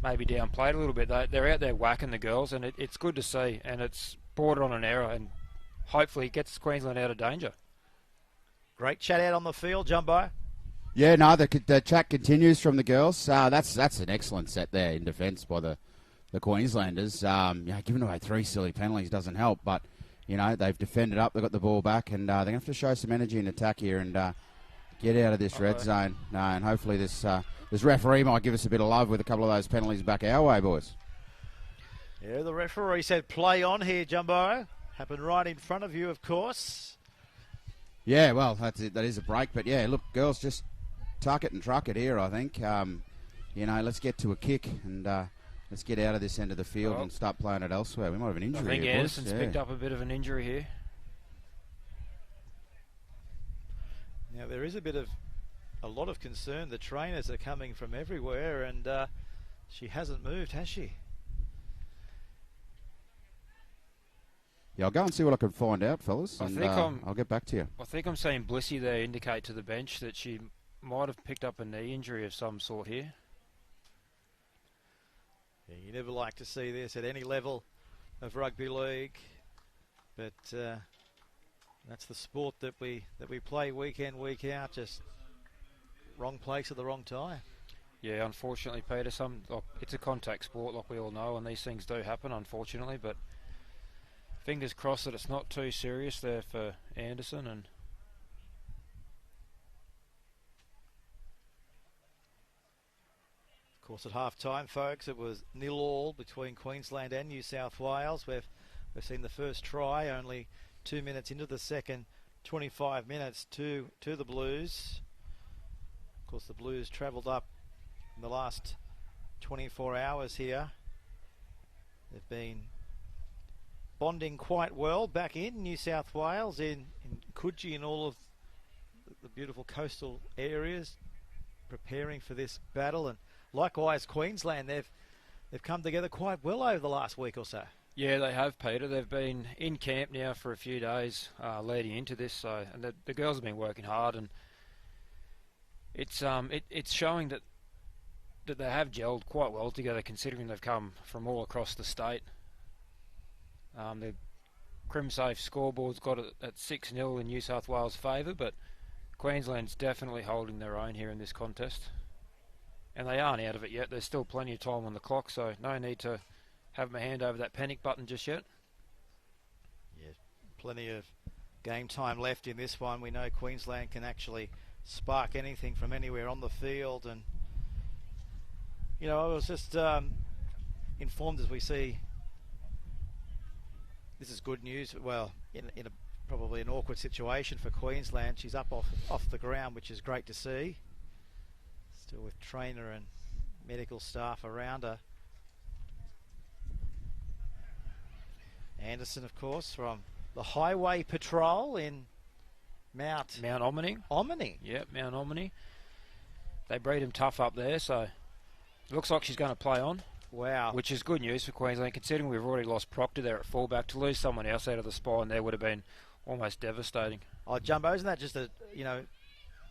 maybe downplay it a little bit. They're out there whacking the girls, and it's good to see, and it's bordered on an error, and hopefully it gets Queensland out of danger. Great chat out on the field, Jumbo. Yeah, no, the chat continues from the girls. That's an excellent set there in defence by the Queenslanders. Giving away 3 silly penalties doesn't help, but they've defended up, they've got the ball back, and they're going to have to show some energy in attack here and get out of this red zone. And hopefully this referee might give us a bit of love with a couple of those penalties back our way, boys. Yeah, the referee said play on here, Jumbo. Happened right in front of you, of course. Yeah, well, that's it. That is a break. But, yeah, look, girls, just tuck it and truck it here, I think. Let's get to a kick and let's get out of this end of the field and start playing it elsewhere. We might have an injury I think here, Anderson's boys. picked up a bit of an injury here. Now, there is a lot of concern. The trainers are coming from everywhere, and she hasn't moved, has she? Yeah, I'll go and see what I can find out, fellas, and I'll get back to you. I think I'm seeing Blissy there indicate to the bench that she might have picked up a knee injury of some sort here. Yeah, you never like to see this at any level of rugby league, but that's the sport that we play week in, week out. Just wrong place at the wrong time. Yeah, unfortunately, Peter, it's a contact sport, like we all know, and these things do happen, unfortunately. But fingers crossed that it's not too serious there for Anderson. And of course, at half-time, folks, it was 0-0 between Queensland and New South Wales. We've seen the first try only 2 minutes into the second, 25 minutes to the Blues. Of course, the Blues travelled up in the last 24 hours here. They've been bonding quite well back in New South Wales, in Coogee and all of the beautiful coastal areas, preparing for this battle. And likewise, Queensland, they've come together quite well over the last week or so. yeah, they have, Peter. They've been in camp now for a few days leading into this, and the girls have been working hard, and it's showing that they have gelled quite well together, considering they've come from all across the state. The CrimSafe scoreboard's got it at 6-0 in New South Wales' favour, but Queensland's definitely holding their own here in this contest. And they aren't out of it yet. There's still plenty of time on the clock, so no need to have my hand over that panic button just yet. Yeah, plenty of game time left in this one. We know Queensland can actually spark anything from anywhere on the field. And, you know, I was just informed as we see, this is good news. Well, in a probably an awkward situation for Queensland. She's up off the ground, which is great to see. Still with trainer and medical staff around her. Anderson, of course, from the Highway Patrol in Mount Ommaney. Ommaney. Yep, Mount Ommaney. They breed him tough up there, so it looks like she's going to play on. Wow. Which is good news for Queensland, considering we've already lost Proctor there at fullback. To lose someone else out of the spine there would have been almost devastating. Oh, Jumbo, isn't that just a,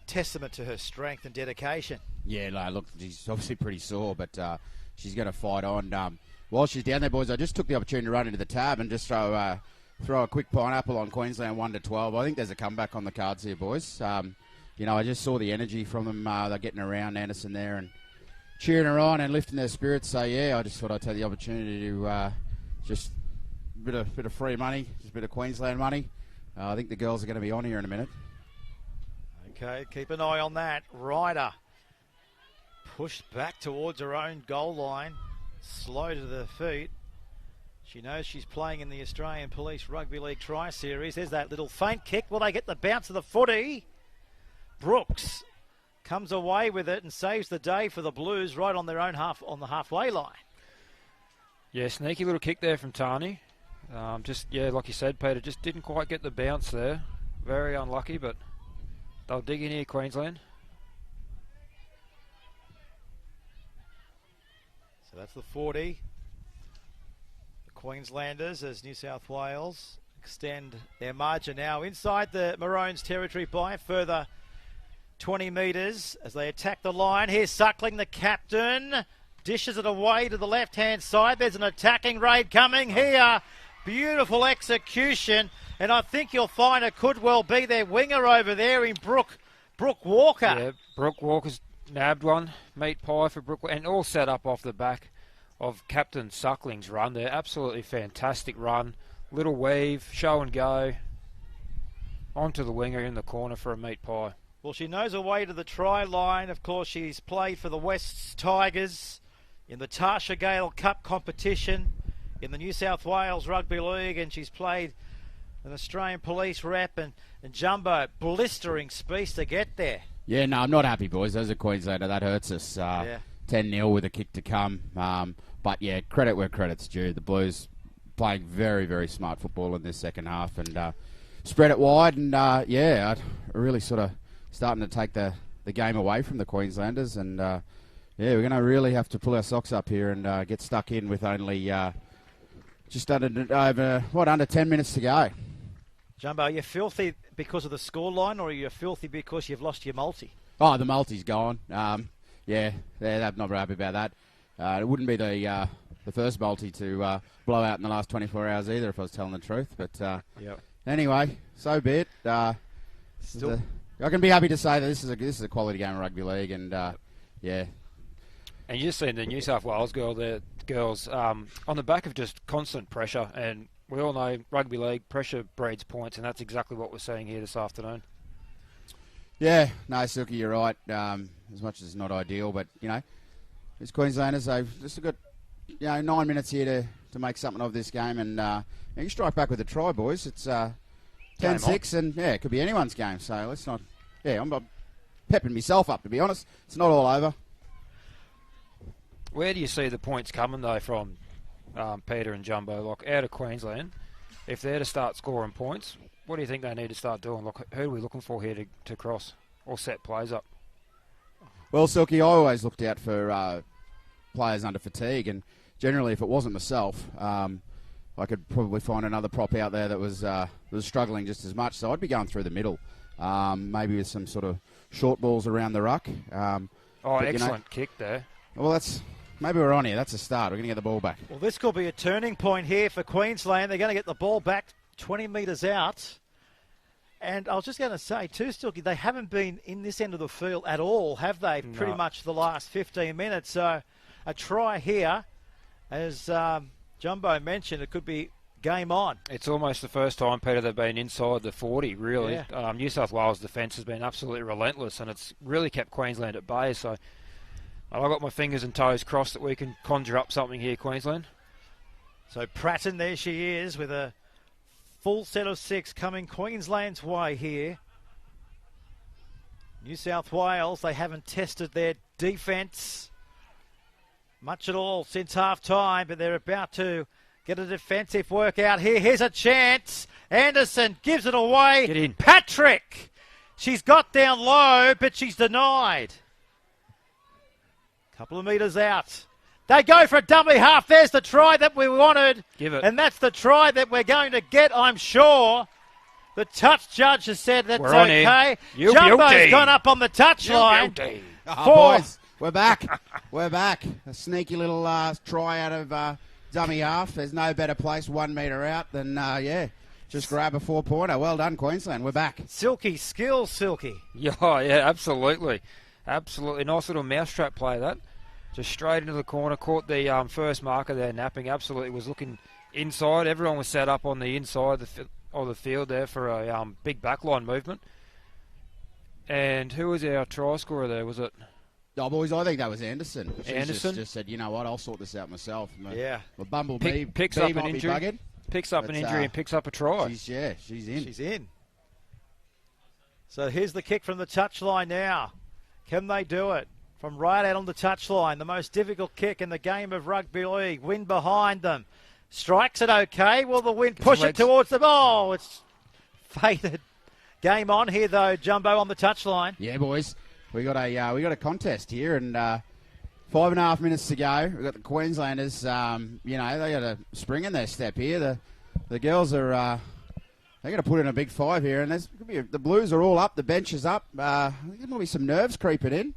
testament to her strength and dedication? Yeah, no, look, she's obviously pretty sore, but she's going to fight on. While she's down there, boys, I just took the opportunity to run into the tab and just throw a quick pineapple on Queensland 1-12. I think there's a comeback on the cards here, boys. I just saw the energy from them. They're getting around Anderson there and cheering her on and lifting their spirits. So, yeah, I just thought I'd take the opportunity to just a bit of free money, just a bit of Queensland money. I think the girls are going to be on here in a minute. Okay, keep an eye on that. Ryder pushed back towards her own goal line, slow to the feet. She knows she's playing in the Australian Police Rugby League Tri-Series. There's that little feint kick. Will they get the bounce of the footy? Brooks comes away with it and saves the day for the Blues right on their own on the halfway line. Yeah, sneaky little kick there from Tani. Like you said, Peter, just didn't quite get the bounce there. Very unlucky, but they'll dig in here, Queensland. So that's the 40. The Queenslanders, as New South Wales extend their margin now inside the Maroons' territory by a further 20 metres as they attack the line. Here's Suckling, the captain. Dishes it away to the left-hand side. There's an attacking raid coming here. Beautiful execution. And I think you'll find it could well be their winger over there in Brooke Walker. Yeah, Brooke Walker's nabbed one. Meat pie for Brooke. And all set up off the back of Captain Suckling's run there. Absolutely fantastic run. Little weave, show and go. Onto the winger in the corner for a meat pie. Well, she knows her way to the try line. Of course, she's played for the Wests Tigers in the Tarsha Gale Cup competition in the New South Wales Rugby League, and she's played an Australian Police rep and Jumbo. Blistering speed to get there. Yeah, no, I'm not happy, boys. As a Queenslander, that hurts us. 10-0 with a kick to come. But, yeah, credit where credit's due. The Blues playing very, very smart football in this second half and spread it wide. And, really sort of starting to take the game away from the Queenslanders. And, we're going to really have to pull our socks up here and get stuck in with only just under 10 minutes to go. Jumbo, are you filthy because of the scoreline, or are you filthy because you've lost your multi? Oh, the multi's gone. I'm not very happy about that. It wouldn't be the the first multi to blow out in the last 24 hours either, if I was telling the truth. But anyway, so be it. I can be happy to say that this is a quality game of rugby league, and yeah. And you've seen the New South Wales girls on the back of just constant pressure, and we all know rugby league pressure breeds points, and that's exactly what we're seeing here this afternoon. Yeah, no, Silky, you're right. As much as it's not ideal, but these Queenslanders, they've just got 9 minutes here to make something of this game, and you strike back with a try, boys. It's 10-6, and it could be anyone's game. So let's not. Yeah, I'm pepping myself up, to be honest. It's not all over. Where do you see the points coming though from Peter and Jumbo? Like out of Queensland, if they're to start scoring points, what do you think they need to start doing? Like, who are we looking for here to cross or set plays up? Well, Silky, I always looked out for players under fatigue, and generally, if it wasn't myself, I could probably find another prop out there that was struggling just as much. So I'd be going through the middle, maybe with some sort of short balls around the ruck. Excellent kick there. Well, maybe we're on here. That's a start. We're going to get the ball back. Well, this could be a turning point here for Queensland. They're going to get the ball back 20 metres out. And I was just going to say, too, Stilky, they haven't been in this end of the field at all, have they? No. Pretty much the last 15 minutes. So a try here, as Jumbo mentioned, it could be game on. It's almost the first time, Peter, they've been inside the 40, really. Yeah. New South Wales defence has been absolutely relentless, and it's really kept Queensland at bay. So I've got my fingers and toes crossed that we can conjure up something here, Queensland. So Pratton, there she is, with a full set of 6 coming Queensland's way here. New South Wales, they haven't tested their defence much at all since half-time, but they're about to get a defensive work out here. Here's a chance. Anderson gives it away. Get in. Patrick. She's got down low, but she's denied. Couple of metres out. They go for a dummy half. There's the try that we wanted. Give it. And that's the try that we're going to get, I'm sure. The touch judge has said that's we're on okay. Here. Jumbo's gone up on the touch line. Boys, we're back. We're back. A sneaky little try out of dummy half. There's no better place 1 metre out than, just grab a 4-pointer. Well done, Queensland. We're back. Silky skills, Silky. Yeah, absolutely. Absolutely. Nice little mousetrap play, that. Just straight into the corner. Caught the first marker there, napping. Absolutely was looking inside. Everyone was set up on the inside of the field there for a big backline movement. And who was our try scorer there? Was it? Oh, boys, I think that was Anderson. Anderson? Just said, you know what, I'll sort this out myself. Yeah. Well, Bumblebee picks up an injury. Picks up an injury and picks up a try. She's in. She's in. So here's the kick from the touchline now. Can they do it? From right out on the touchline, the most difficult kick in the game of rugby league. Wind behind them. Strikes it okay. Will the wind push it towards them? Oh, it's faded. Game on here, though, Jumbo on the touchline. Yeah, boys. We got a contest here, and 5.5 minutes to go. We've got the Queenslanders, they got a spring in their step here. The girls are... they're going to put in a big 5 here, and the Blues are all up. The bench is up. There might be some nerves creeping in.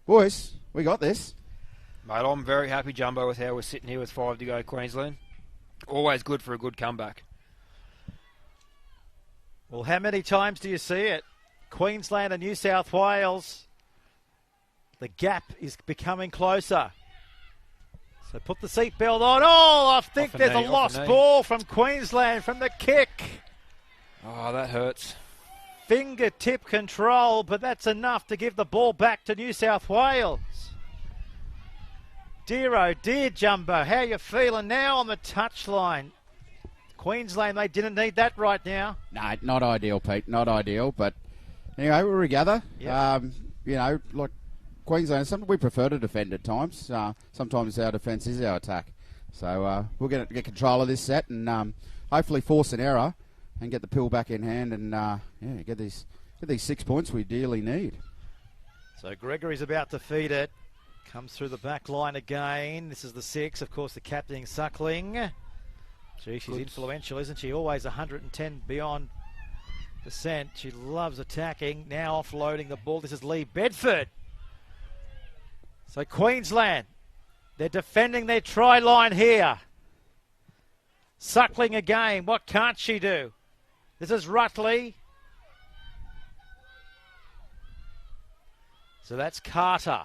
Boys, we got this. Mate, I'm very happy, Jumbo, with how we're sitting here with 5 to go, Queensland. Always good for a good comeback. Well, how many times do you see it? Queensland and New South Wales. The gap is becoming closer. So put the seatbelt on. Oh, I think there's a lost ball from Queensland from the kick. Oh, that hurts. Fingertip control, but that's enough to give the ball back to New South Wales. Dear, oh dear, Jumbo, how you feeling now on the touchline? Queensland, they didn't need that right now. No, not ideal, Pete. Not ideal, but anyway, we'll regather. Yep. Like Queensland, something we prefer to defend at times. Sometimes our defence is our attack. So we'll get control of this set and hopefully force an error and get the pill back in hand and get these 6 points we dearly need. So Gregory's about to feed it. Comes through the back line again. This is the 6, of course, the captain Suckling. Gee, she's influential, isn't she? Always 110 beyond %. She loves attacking. Now offloading the ball. This is Lee Bedford. So Queensland They're defending their try line here. Suckling again. What can't she do? This is Rutley. So that's Carter.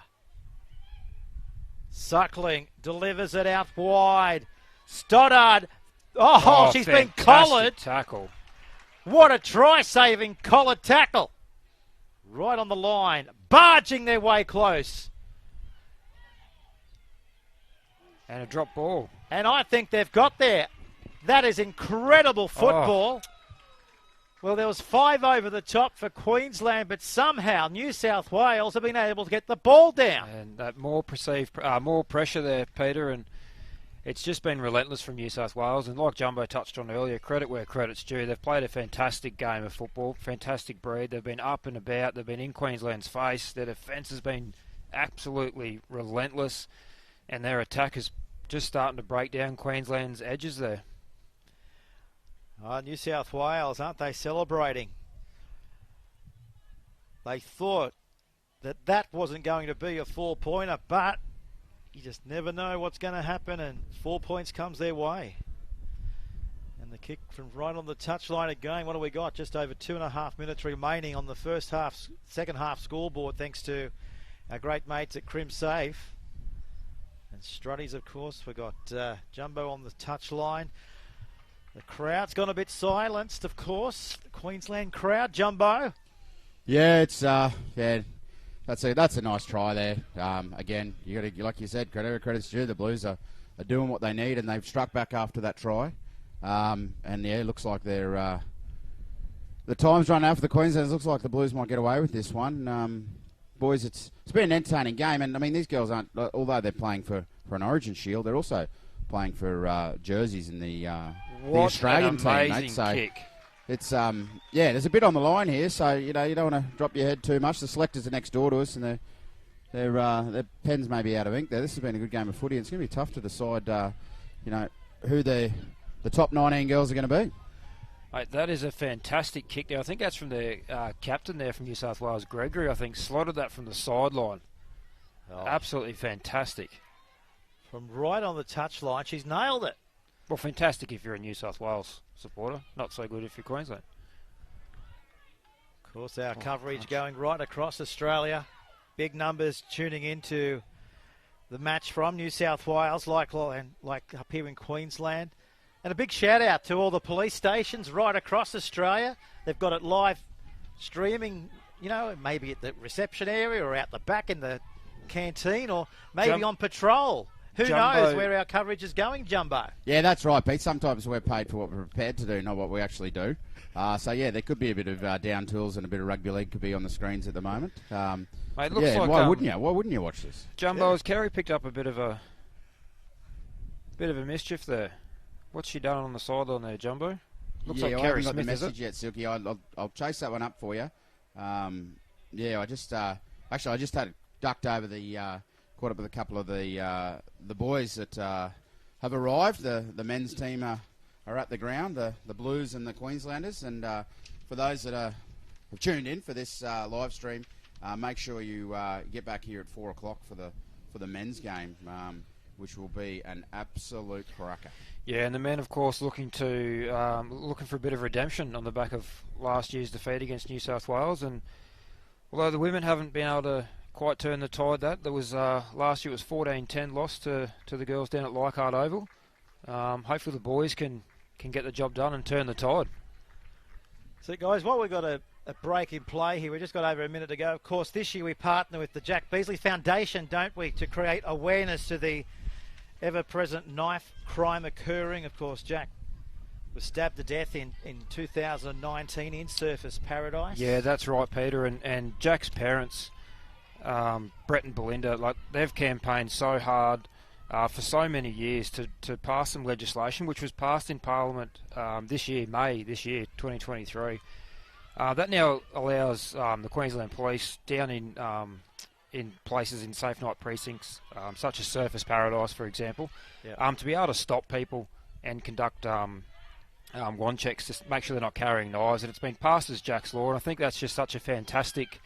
Suckling delivers it out wide. Stoddard. Oh, she's been collared. Tackle. What a try-saving collared tackle. Right on the line. Barging their way close. And a drop ball. And I think they've got there. That is incredible football. Oh. Well, there was 5 over the top for Queensland, but somehow New South Wales have been able to get the ball down. And that more pressure there, Peter, and it's just been relentless from New South Wales. And like Jumbo touched on earlier, credit where credit's due. They've played a fantastic game of football, fantastic breed. They've been up and about. They've been in Queensland's face. Their defence has been absolutely relentless, and their attack is just starting to break down Queensland's edges there. Oh, New South Wales, aren't they celebrating? They thought that wasn't going to be a 4-pointer, but you just never know what's going to happen, and 4 points comes their way. And the kick from right on the touchline again. What do we got? Just over 2.5 minutes remaining on the second half scoreboard, thanks to our great mates at Crim Safe. And Strutties, of course. We've got Jumbo on the touchline. The crowd's gone a bit silenced, of course. The Queensland crowd, Jumbo. Yeah, it's that's a nice try there. Again, you got to, like you said, credit's due. The Blues are doing what they need, and they've struck back after that try. And yeah, it looks like they're the time's run out for the Queenslanders. It looks like the Blues might get away with this one. Boys, it's been an entertaining game, and I mean these girls aren't, although they're playing for an Origin Shield, they're also playing for jerseys in the Australian team, mate. So kick. It's there's a bit on the line here, so you don't want to drop your head too much. The selectors are next door to us, and their pens may be out of ink there. This has been a good game of footy, and it's going to be tough to decide who the top 19 girls are going to be. Mate, that is a fantastic kick there. I think that's from the captain there from New South Wales, Gregory, I think, slotted that from the sideline. Oh. Absolutely fantastic. From right on the touchline, she's nailed it. Well, fantastic if you're a New South Wales supporter. Not so good if you're Queensland. Of course, our coverage going right across Australia. Big numbers tuning into the match from New South Wales, like up here in Queensland. And a big shout out to all the police stations right across Australia. They've got it live streaming, maybe at the reception area or out the back in the canteen, or maybe on patrol. Who knows where our coverage is going, Jumbo? Yeah, that's right, Pete. Sometimes we're paid for what we're prepared to do, not what we actually do. So, yeah, there could be a bit of down tools and a bit of rugby league could be on the screens at the moment. Mate, looks like, why wouldn't you? Why wouldn't you watch this? Jumbo, has Kerry picked up a bit of a mischief there? What's she done on the sideline there, Jumbo? Looks like Kerry Smith, the message yet, Silky. I'll chase that one up for you. I just had ducked over caught up with a couple of the boys that have arrived. The men's team are at the ground, the Blues and the Queenslanders. And for those that have tuned in for this live stream, make sure you get back here at 4 o'clock for the men's game, which will be an absolute cracker. Yeah, and the men, of course, looking for a bit of redemption on the back of last year's defeat against New South Wales. And although the women haven't been able to quite turn the tide, there was last year it was 14-10 loss to the girls down at Leichhardt Oval. Hopefully the boys can get the job done and turn the tide. So guys, while we've got a break in play here, we've just got over a minute to go. Of course, this year we partner with the Jack Beazley Foundation, don't we, to create awareness to the ever-present knife crime occurring. Of course, Jack was stabbed to death in 2019 in Surfers Paradise. Yeah, that's right, Peter. And Jack's parents, Brett and Belinda, they've campaigned so hard for so many years to pass some legislation, which was passed in Parliament May this year, 2023. That now allows the Queensland Police down in places in safe night precincts, such as Surfers Paradise, for example, to be able to stop people and conduct wand checks to make sure they're not carrying knives. And it's been passed as Jack's Law, and I think that's just such a fantastic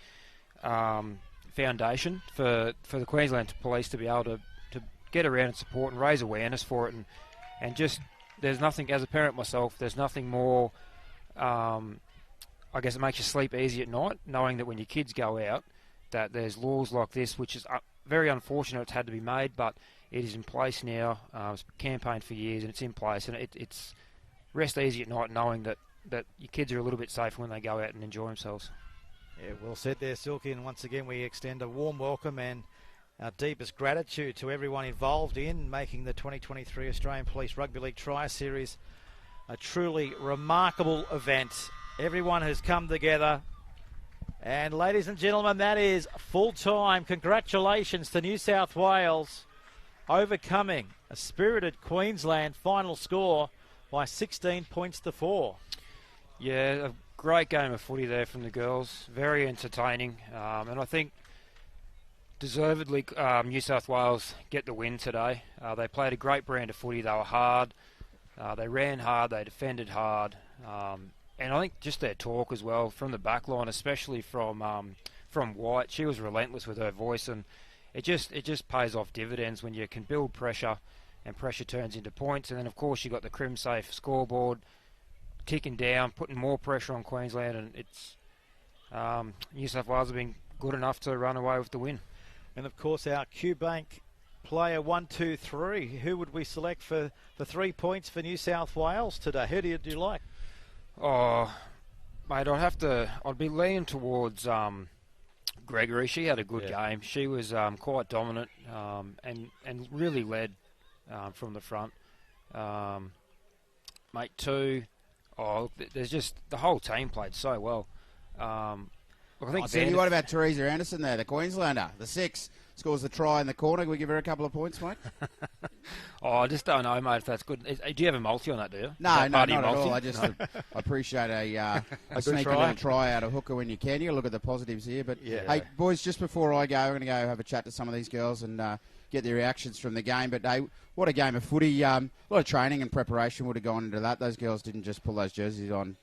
foundation for the Queensland Police to be able to get around and support and raise awareness for it. And just, there's nothing, as a parent myself, there's nothing more, I guess it makes you sleep easy at night, knowing that when your kids go out, that there's laws like this, which is very unfortunate it's had to be made, but it is in place now. It's campaigned for years and it's in place, and it's rest easy at night knowing that your kids are a little bit safer when they go out and enjoy themselves. Yeah, well said there, Silky, and once again we extend a warm welcome and our deepest gratitude to everyone involved in making the 2023 Australian Police Rugby League Tri-Series a truly remarkable event. Everyone has come together, and ladies and gentlemen, that is full-time. Congratulations to New South Wales overcoming a spirited Queensland final score by 16 points to 4. Yeah, a great game of footy there from the girls. Very entertaining. And I think deservedly New South Wales get the win today. They played a great brand of footy. They were hard. They ran hard. They defended hard. And I think just their talk as well from the back line, especially from White. She was relentless with her voice, and it just pays off dividends when you can build pressure and pressure turns into points. And then, of course, you got the Crim Safe scoreboard ticking down, putting more pressure on Queensland, and it's New South Wales have been good enough to run away with the win. And of course, our Q-Bank player 1, 2, 3. Who would we select for 3 points for New South Wales today? Who do you like? Oh, mate, I'd be leaning towards Gregory. She had a good game. She was quite dominant and really led from the front. Mate, 2. Oh, there's just the whole team played so well. I think. What about Teresa Anderson there, the Queenslander, the 6, scores the try in the corner? Can we give her a couple of points, mate? I just don't know, mate, if that's good. Do you have a multi on that, do you? No, not at all. I just I appreciate a sneaky little try out of hooker when you can. You look at the positives here. But, hey, boys, just before I go, I'm going to go have a chat to some of these girls and get their reactions from the game. But, hey, what a game of footy. A lot of training and preparation would have gone into that. Those girls didn't just pull those jerseys on,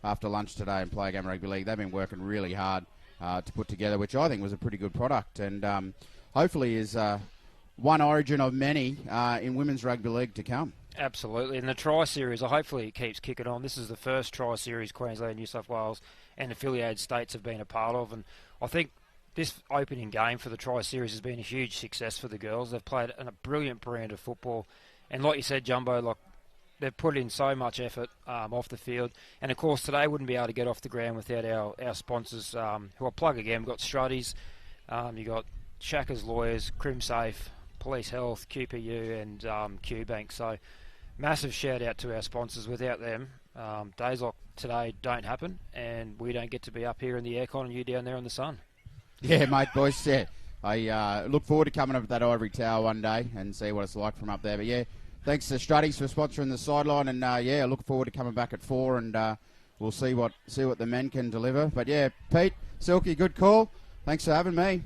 after lunch today and play a game of rugby league. They've been working really hard to put together, which I think was a pretty good product, and hopefully is one origin of many in women's rugby league to come. Absolutely, and the Tri-Series, hopefully it keeps kicking on. This is the first Tri-Series Queensland, New South Wales and affiliated states have been a part of, and I think this opening game for the Tri-Series has been a huge success for the girls. They've played a brilliant brand of football, and like you said, Jumbo, they've put in so much effort off the field. And, of course, today wouldn't be able to get off the ground without our sponsors, who I'll plug again. We've got Struddies, you've got Shacker's Lawyers, Crim Safe, Police Health, QPU and Q-Bank. So massive shout-out to our sponsors. Without them, days like today don't happen, and we don't get to be up here in the aircon and you down there in the sun. Yeah, mate, boys, yeah. I look forward to coming up with that ivory tower one day and see what it's like from up there. But, yeah, thanks to Struddies for sponsoring the sideline, and I look forward to coming back at 4, and we'll see what the men can deliver. But yeah, Pete, Silky, good call. Thanks for having me.